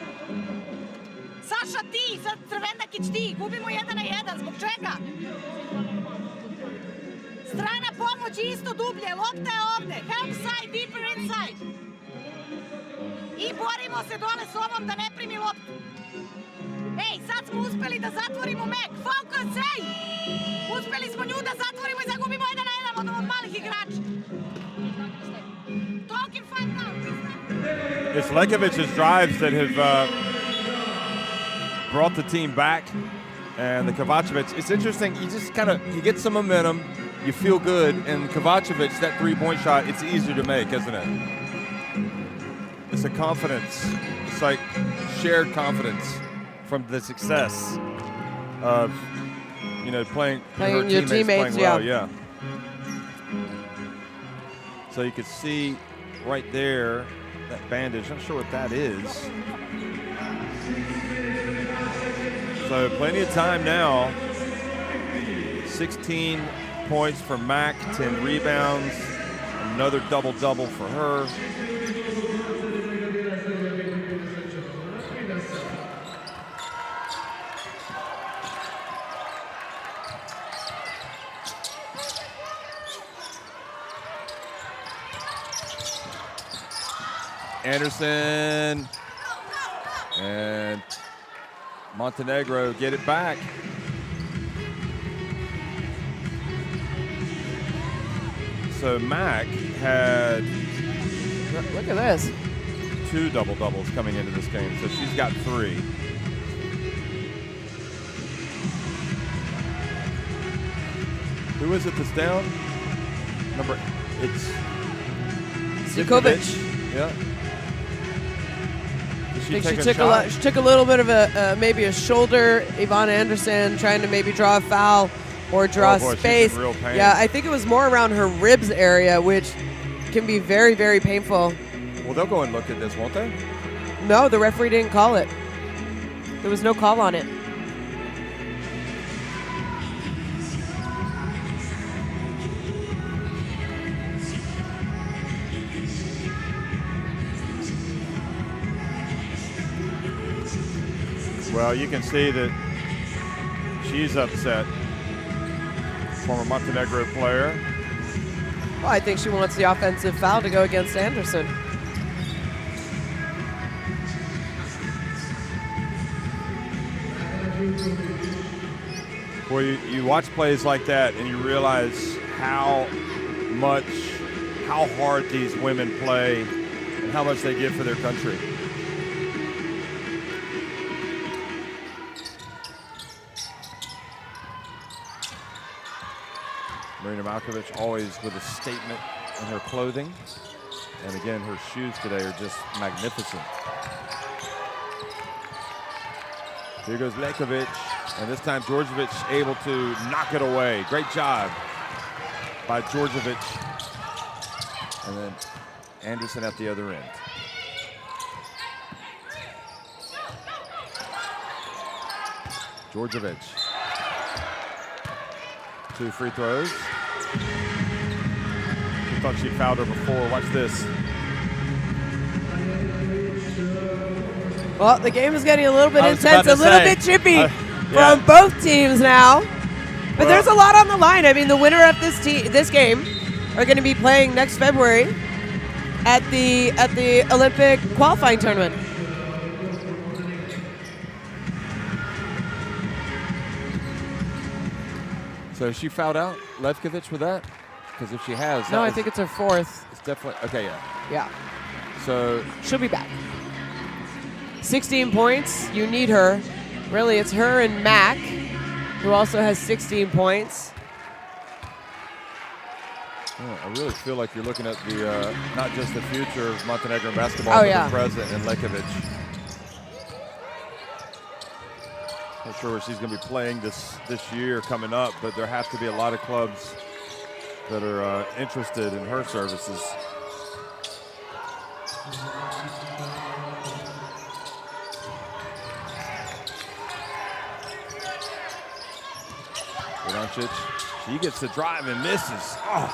Saša ti, sad Crvendakić ti, gubimo 1-1. Zbog čega? Strana pomoć isto dublje, lopta je ovde. Help side, deeper inside. I borimo se dole s ovom da ne primi loptu. Ej, sad smo uspeli da zatvorimo Mek. Focus, ej! Uspeli smo nju da zatvorimo I zagubimo 1-1 od malih igrača. Talking 5 now. It's Lekovic's drives that have brought the team back, and the Kovacevic. It's interesting. You just you get some momentum, you feel good, and Kovacevic, that three-point shot, it's easier to make, isn't it? It's a confidence. It's like shared confidence from the success of playing your teammates playing well, yeah. So you could see right there that bandage. Not sure what that is. So plenty of time now. 16 points for Mack, 10 rebounds, another double-double for her. Anderson and Montenegro get it back. So Mack had, look at this, 2 double-doubles coming into this game, so she's got 3. Who is it that's down? It's Zukovic. Yeah. I think she took a little bit of maybe a shoulder. Ivana Anderson trying to maybe draw a foul or draw space. Real pain. Yeah, I think it was more around her ribs area, which can be very, very painful. Well, they'll go and look at this, won't they? No, the referee didn't call it. There was no call on it. Well, you can see that she's upset. Former Montenegro player. Well, I think she wants the offensive foul to go against Anderson. Well, you watch plays like that and you realize how hard these women play and how much they give for their country. Marina Malkovich always with a statement in her clothing. And again, her shoes today are just magnificent. Here goes Lekovic, and this time Djordjevic able to knock it away. Great job by Djordjevic. And then Anderson at the other end. Djordjevic. 2 free throws. I thought she fouled her before. Watch this. Well, the game is getting a little bit intense, a little bit chippy from both teams now. But there's a lot on the line. I mean, the winner of this game are going to be playing next February at the Olympic qualifying tournament. So she fouled out Levkovich with that? Because if she has, no, I think it's her 4th. It's definitely okay. Yeah. So she'll be back. 16 points. You need her. Really, it's her and Mac, who also has 16 points. Yeah, I really feel like you're looking at the not just the future of Montenegro basketball, but the present and Lekovic. Not sure where she's going to be playing this year coming up, but there have to be a lot of clubs that are interested in her services. Doncic, she gets the drive and misses. Oh.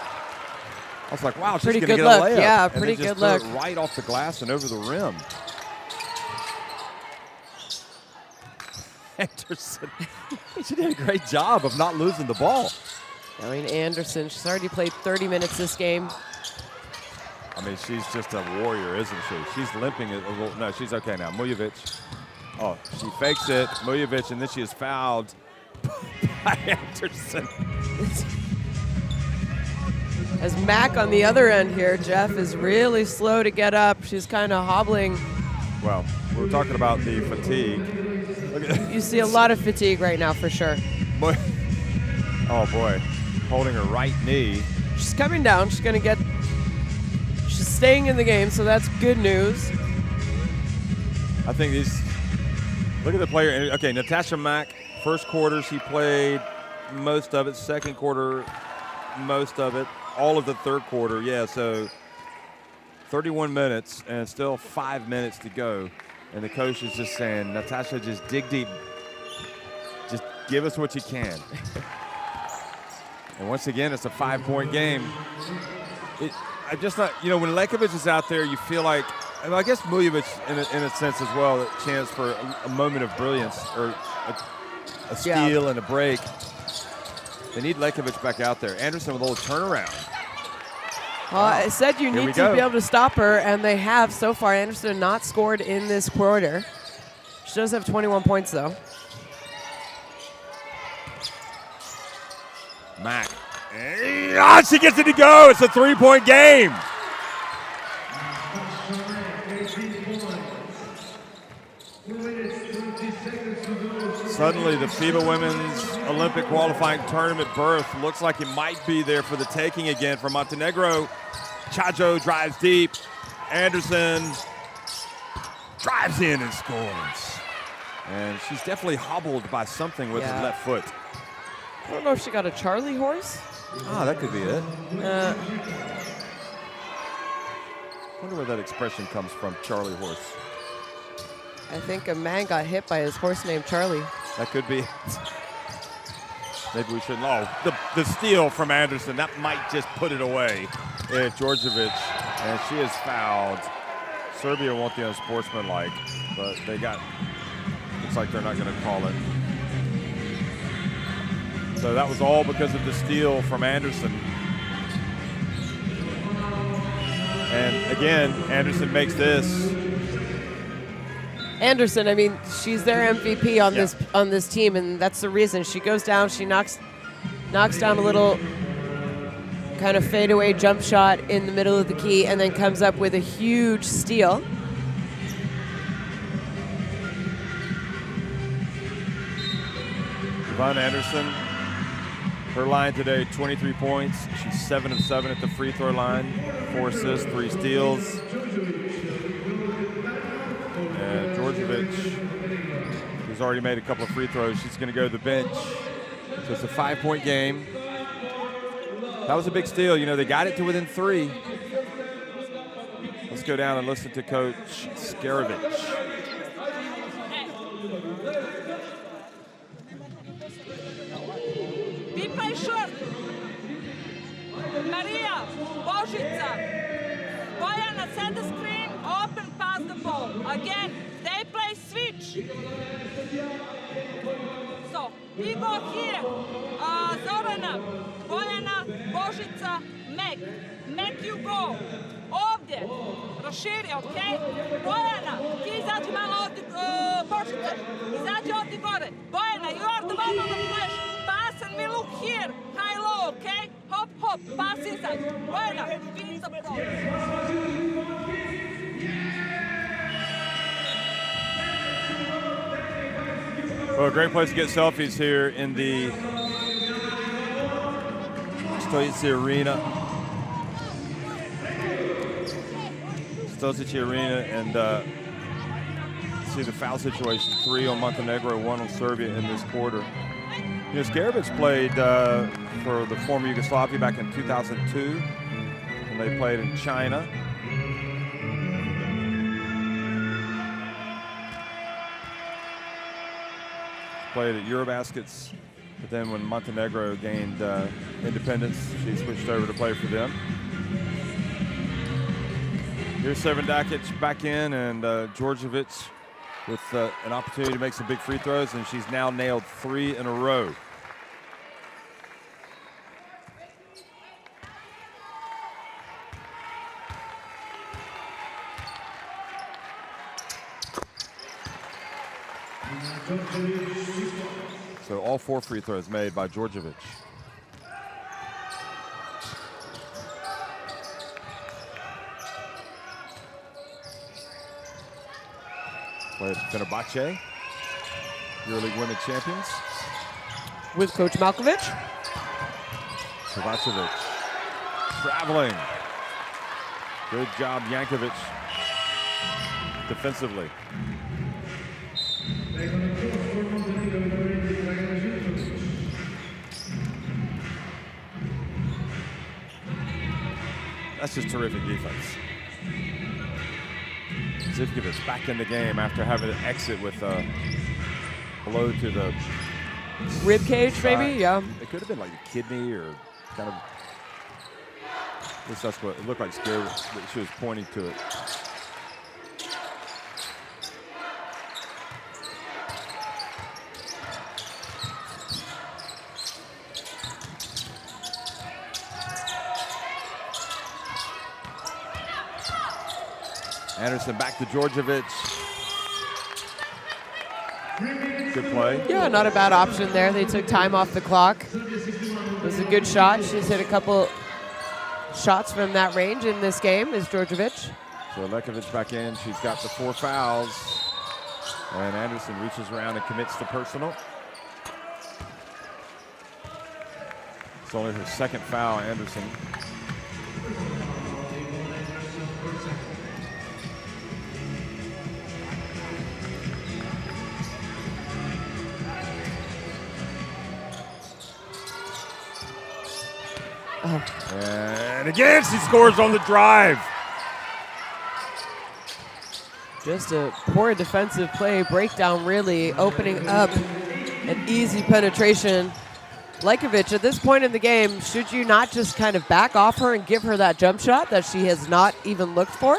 I was like, wow, she's going to get a layup. Yeah, pretty good look. Right off the glass and over the rim. Anderson, she did a great job of not losing the ball. I mean, Anderson, she's already played 30 minutes this game. I mean, she's just a warrior, isn't she? She's limping it a little. No, she's okay now. Mujovic. Oh, she fakes it. Mujovic, and then she is fouled by Anderson. As Mac on the other end here, Jeff is really slow to get up. She's kind of hobbling. Well, we're talking about the fatigue. You see a lot of fatigue right now for sure. Boy. Oh boy, holding her right knee. She's coming down. She's staying in the game, so that's good news. I think look at the player. Okay, Natasha Mack, first quarter she played most of it, second quarter most of it, all of the third quarter. Yeah, so 31 minutes and still 5 minutes to go. And the coach is just saying, Natasha, just dig deep. Just give us what you can. And once again, it's a 5-point game. I'm just not, when Lekovic is out there, you feel like, I guess Mujovic in a sense as well, a chance for a moment of brilliance or a steal and a break. They need Lekovic back out there. Anderson with a little turnaround. Well, I said you need to be able to stop her, and they have so far. Anderson not scored in this quarter. She does have 21 points, though. Mack. She gets it to go. It's a 3-point game. Suddenly, the FIBA Women's Olympic qualifying tournament berth looks like it might be there for the taking again for Montenegro. Chajo drives deep. Anderson drives in and scores. And she's definitely hobbled by something with her left foot. I don't know if she got a Charlie horse. Ah, that could be it. Wonder where that expression comes from, Charlie horse. I think a man got hit by his horse named Charlie. That could be. Maybe we shouldn't. Oh, the steal from Anderson. That might just put it away. If Djordjevic, and she is fouled. Serbia want the unsportsmanlike, but they got. Looks like they're not going to call it. So that was all because of the steal from Anderson. And again, Anderson makes this. Anderson, I mean, she's their MVP on this team, and that's the reason. She goes down, she knocks down a little kind of fadeaway jump shot in the middle of the key, and then comes up with a huge steal. Yvonne Anderson, her line today, 23 points. She's 7 of 7 at the free throw line, 4 assists, 3 steals. And Djordjevic, who's already made a couple of free throws, she's going to go to the bench. So it's a 5-point game. That was a big steal. You know, they got it to within 3. Let's go down and listen to Coach Skarovic. We play short. Maria, Božica, Bojana, set the screen, open, pass the ball. Again, they play switch. So, we go here. Zorana, Bojana, Božica, Meg. Meg, you go. Ovdje. Proširi, okej? Bojana, ti izađi malo ovdje, Božica. Izađi ovdje gore. Bojana, you are the one on the flash. Pass and we look here. High, low, okay? Hop, hop, pass inside. Bojana, beat the ball. Well, a great place to get selfies here in the Stojici Arena. Stojici Arena, and see the foul situation. 3 on Montenegro, 1 on Serbia in this quarter. You know, Skarovic played for the former Yugoslavia back in 2002, and they played in China. Played at EuroBaskets, but then when Montenegro gained independence, she switched over to play for them. Here's Sevendakic back in, and Djordjevic with an opportunity to make some big free throws, and she's now nailed 3 in a row. So all 4 free throws made by Djordjevic. Played Fenerbahce, EuroLeague Women's Champions. With Coach Malkovich. Kovacevic traveling. Good job, Jankovic, defensively. That's just terrific defense. Zivkovic back in the game after having to exit with a blow to the rib cage, side. maybe? Yeah. It could have been like a kidney or kind of. At least that's what it looked like. Scary. She was pointing to it. Anderson back to Djordjevic. Good play. Yeah, not a bad option there. They took time off the clock. It was a good shot. She's hit a couple shots from that range in this game, is Djordjevic. So Lekovic back in. She's got the 4 fouls. And Anderson reaches around and commits the personal. It's only her 2nd foul, Anderson. And again, she scores on the drive. Just a poor defensive play breakdown, really opening up an easy penetration. Lajkovic, at this point in the game, should you not just kind of back off her and give her that jump shot that she has not even looked for?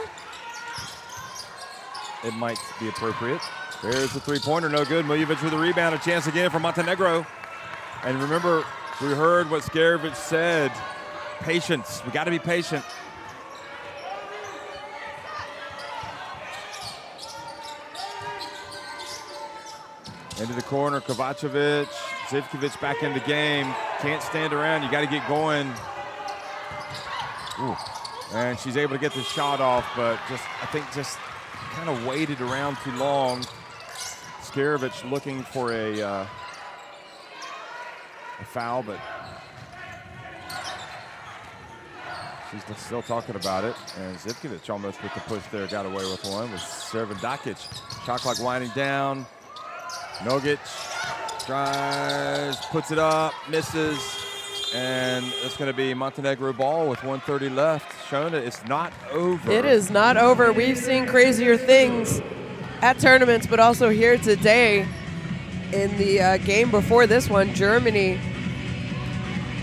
It might be appropriate. There's the three-pointer, no good. Mujovic with the rebound, a chance again for Montenegro. And remember, we heard what Skarjevic said. Patience, we gotta be patient. Into the corner, Kovacevic. Zivkovic back in the game. Can't stand around, you gotta get going. Ooh. And she's able to get the shot off, but I think just kind of waited around too long. Skarjevic looking for a foul, but she's still talking about it. And Zivkovic almost with the push there, got away with one. With Servan-Dakic. Shot clock winding down. Nogic tries, puts it up, misses, and it's going to be Montenegro ball with 1:30 left. Showing that it's not over. It is not over. We've seen crazier things at tournaments, but also here today in the game before this one, Germany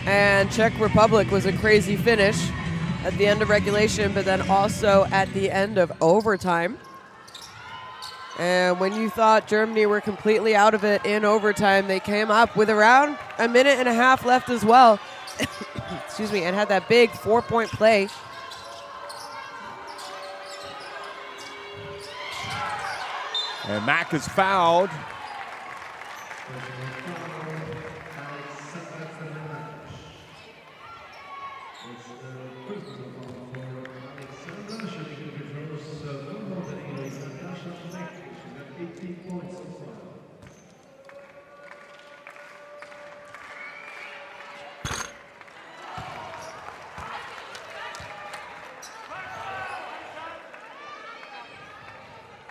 and Czech Republic was a crazy finish at the end of regulation, but then also at the end of overtime. And when you thought Germany were completely out of it in overtime, they came up with around a minute and a half left as well. Excuse me, and had that big 4-point play. And Mack is fouled.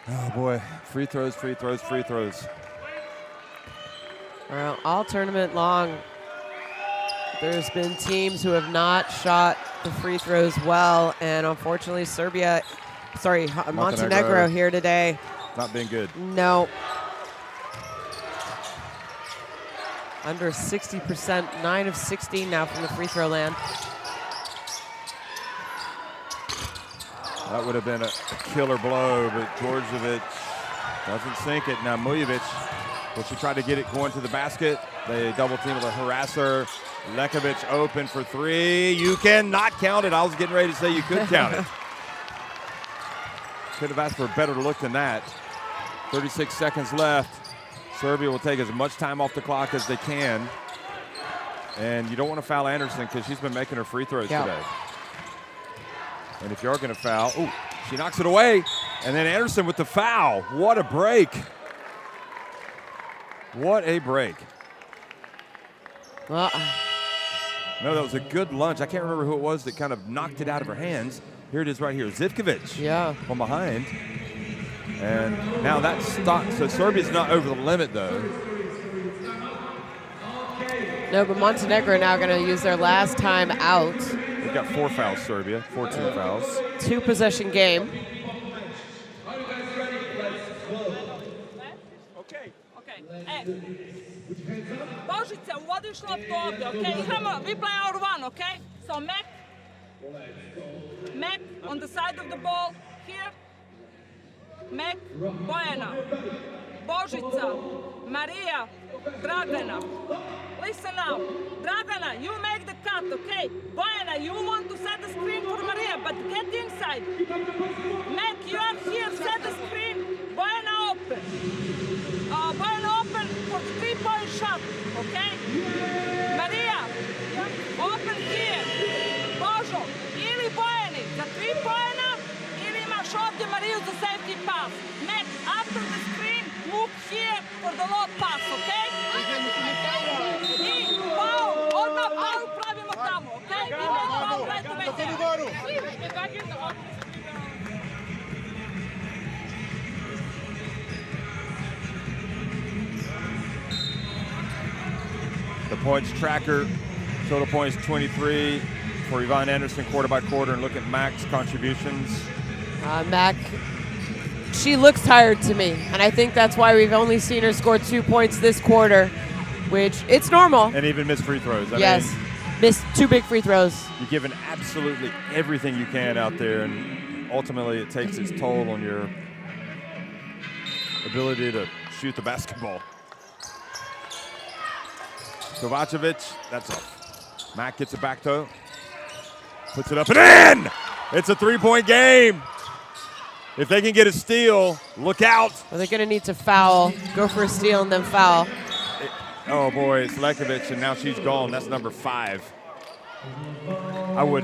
Oh boy, free throws, free throws, free throws. Well, all tournament long, there's been teams who have not shot the free throws well, and unfortunately Montenegro here today. Not being good. No. Under 60%, 9 of 16 now from the free throw land. That would have been a killer blow, but Djordjevic doesn't sink it. Now Mujovic, will she try to get it going to the basket? They double team with a harasser. Lajkovic open for three. You cannot count it. I was getting ready to say you could count it. Could have asked for a better look than that. 36 seconds left. Serbia will take as much time off the clock as they can. And you don't want to foul Anderson because she's been making her free throws today. And if you are going to foul, ooh, she knocks it away. And then Anderson with the foul. What a break. What a break. Well, no, that was a good lunge. I can't remember who it was that kind of knocked it out of her hands. Here it is right here. Zivkovic. Yeah. From behind. And now that's stopped. So Serbia's not over the limit, though. No, but Montenegro now going to use their last time out. They've got 4 fouls, Serbia. 14 fouls. 2-possession game. Okay. Božica, uvodiš loptu ovdje, okay? We play our one, okay? So Mac on the side of the ball, here. Mac, Bojana, Božica, Maria, Dragana. Listen now, Dragana, you make the cut, okay? Bojana, you want to set the screen for Maria, but get inside. Mac, you are here, set the screen. Bojana open. Bojana open for the 3-point shot, okay? Maria, open here. Božo, ili Bojani za 3-poena, ili imaš ovdje Mariju za safety pass. Mac, after the screen, look here for the low pass, okay? I foul, odmah foul pravimo tamo, okay? We make foul right away there. The points tracker, total points 23 for Yvonne Anderson quarter by quarter, and look at Mack's contributions. Mack she looks tired to me, and I think that's why we've only seen her score 2 points this quarter, which it's normal. And even missed free throws. I yes, mean, missed 2 big free throws. you're giving absolutely everything you can out there, and ultimately it takes its toll on your ability to shoot the basketball. Kovacevic, that's off. Mack gets it back toe, puts it up and in! It's a 3-point game. If they can get a steal, look out. Well, they're going to need to foul, go for a steal and then foul. Oh boy, it's Lekovic, and now she's gone. That's number 5. I would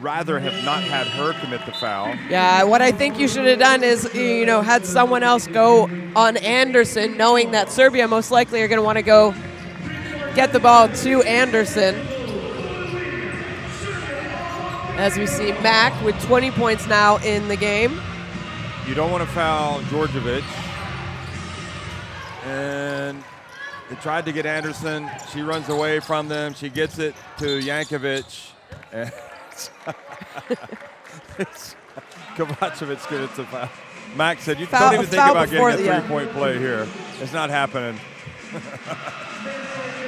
rather have not had her commit the foul. Yeah, what I think you should have done is, had someone else go on Anderson, knowing that Serbia most likely are going to want to go get the ball to Anderson. As we see Mack with 20 points now in the game. You don't want to foul Djordjevic. And they tried to get Anderson. She runs away from them. She gets it to Jankovic. And Kovacevic gets a foul. Mack said, you don't even think about getting a three-point play here. It's not happening.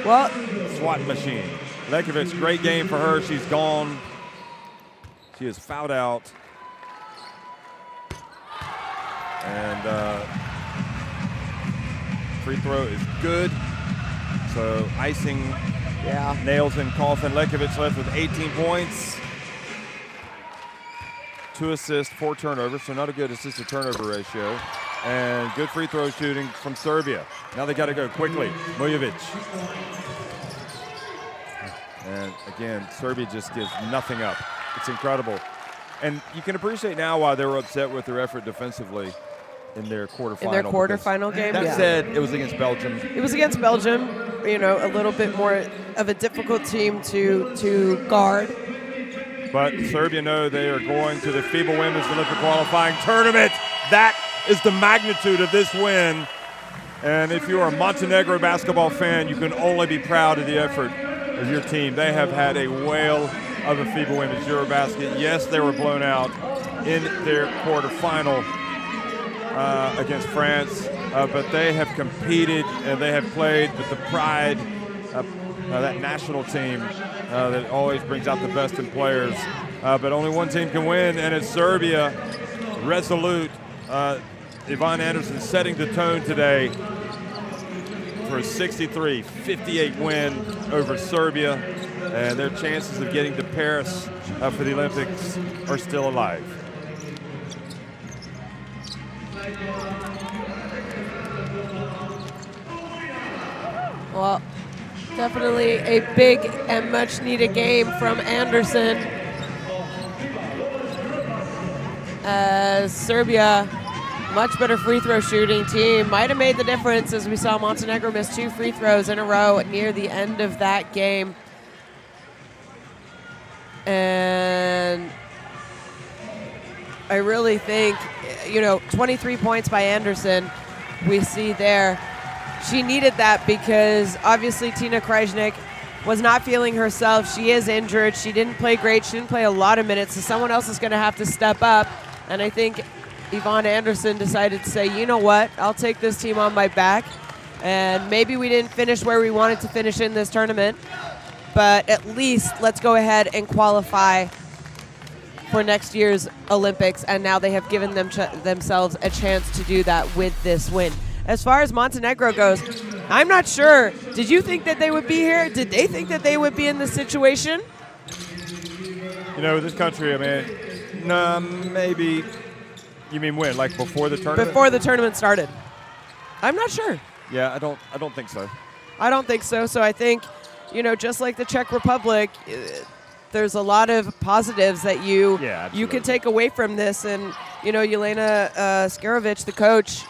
Well, SWAT machine. Lekovic, great game for her. She's gone. She is fouled out. And free throw is good. So icing nails in Coffin. Lekovic left with 18 points. 2 assists, 4 turnovers, so not a good assist-to-turnover ratio. And good free throw shooting from Serbia. Now they got to go quickly. Mujovic. And again, Serbia just gives nothing up. It's incredible. And you can appreciate now why they were upset with their effort defensively in their quarterfinal. In their quarterfinal game, That said, it was against Belgium. It was against Belgium, a little bit more of a difficult team to guard. But Serbia know they are going to the FIBA Women's Olympic qualifying tournament. That is the magnitude of this win. And if you're a Montenegro basketball fan, you can only be proud of the effort of your team. They have had a whale of a FIBA Women's EuroBasket. Yes, they were blown out in their quarterfinal against France, but they have competed and they have played with the pride of that national team that always brings out the best in players. But only one team can win, and it's Serbia, resolute. Yvonne Anderson setting the tone today for a 63-58 win over Serbia, and their chances of getting to Paris for the Olympics are still alive. Well, definitely a big and much needed game from Anderson. As Serbia, much better free throw shooting team, might have made the difference as we saw Montenegro miss 2 free throws in a row near the end of that game. And I really think, 23 points by Anderson we see there. She needed that because obviously Tina Krajnik was not feeling herself. She is injured. She didn't play great. She didn't play a lot of minutes, so someone else is going to have to step up. And I think Yvonne Anderson decided to say, you know what, I'll take this team on my back. And maybe we didn't finish where we wanted to finish in this tournament, but at least let's go ahead and qualify for next year's Olympics. And now they have given themselves a chance to do that with this win. As far as Montenegro goes, I'm not sure. Did you think that they would be here? Did they think that they would be in this situation? This country, maybe. You mean when? Like before the tournament? Before the tournament started. I'm not sure. Yeah, I don't think so. I don't think so. So I think, just like the Czech Republic, there's a lot of positives that you can take away from this. And, Jelena Skarovic, the coach,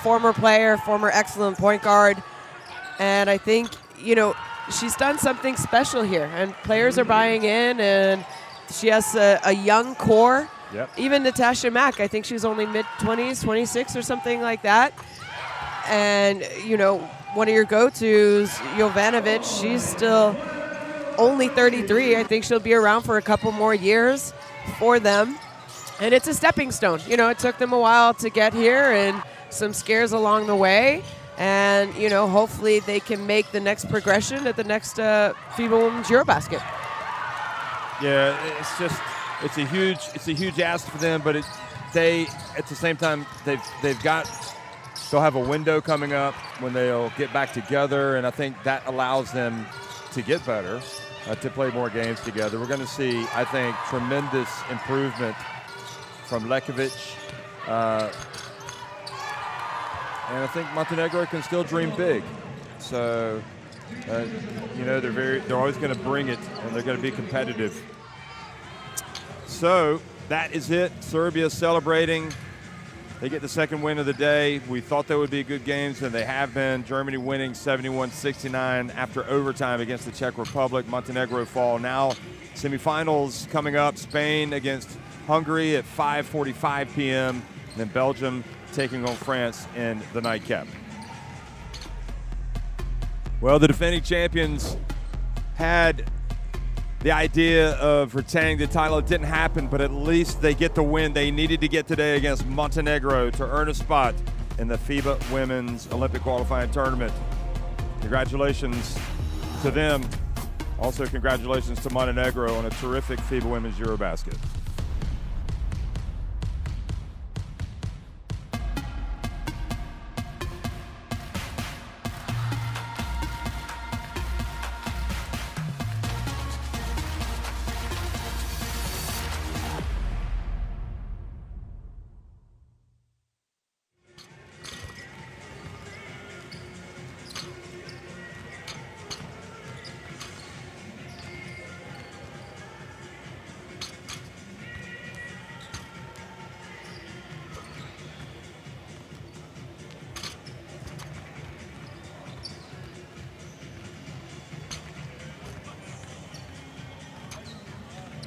former player, former excellent point guard. And I think, she's done something special here. And players are buying in, and she has a young core. Yep. Even Natasha Mack, I think she's only mid-20s, 26 or something like that. And, one of your go-tos, Jovanovic, she's still only 33. I think she'll be around for a couple more years for them. And it's a stepping stone. You know, it took them a while to get here and some scares along the way. And, you know, hopefully they can make the next progression at the next FIBA Women's EuroBasket. Yeah, it's a huge ask for them, but they at the same time they'll have a window coming up when they'll get back together, and I think that allows them to get better, to play more games together. We're going to see, I think, tremendous improvement from Lekovic. And I think Montenegro can still dream big. So, you know, they're always going to bring it, and they're going to be competitive. So that is it. Serbia celebrating. They get the second win of the day. We thought they would be good games, and they have been. Germany winning 71-69 after overtime against the Czech Republic. Montenegro fall. Now semifinals coming up. Spain against Hungary at 5:45 p.m. And then Belgium taking on France in the nightcap. Well, the defending champions had the idea of retaining the title. It didn't happen, but at least they get the win they needed to get today against Montenegro to earn a spot in the FIBA Women's Olympic Qualifying Tournament. Congratulations to them. Also, congratulations to Montenegro on a terrific FIBA Women's EuroBasket.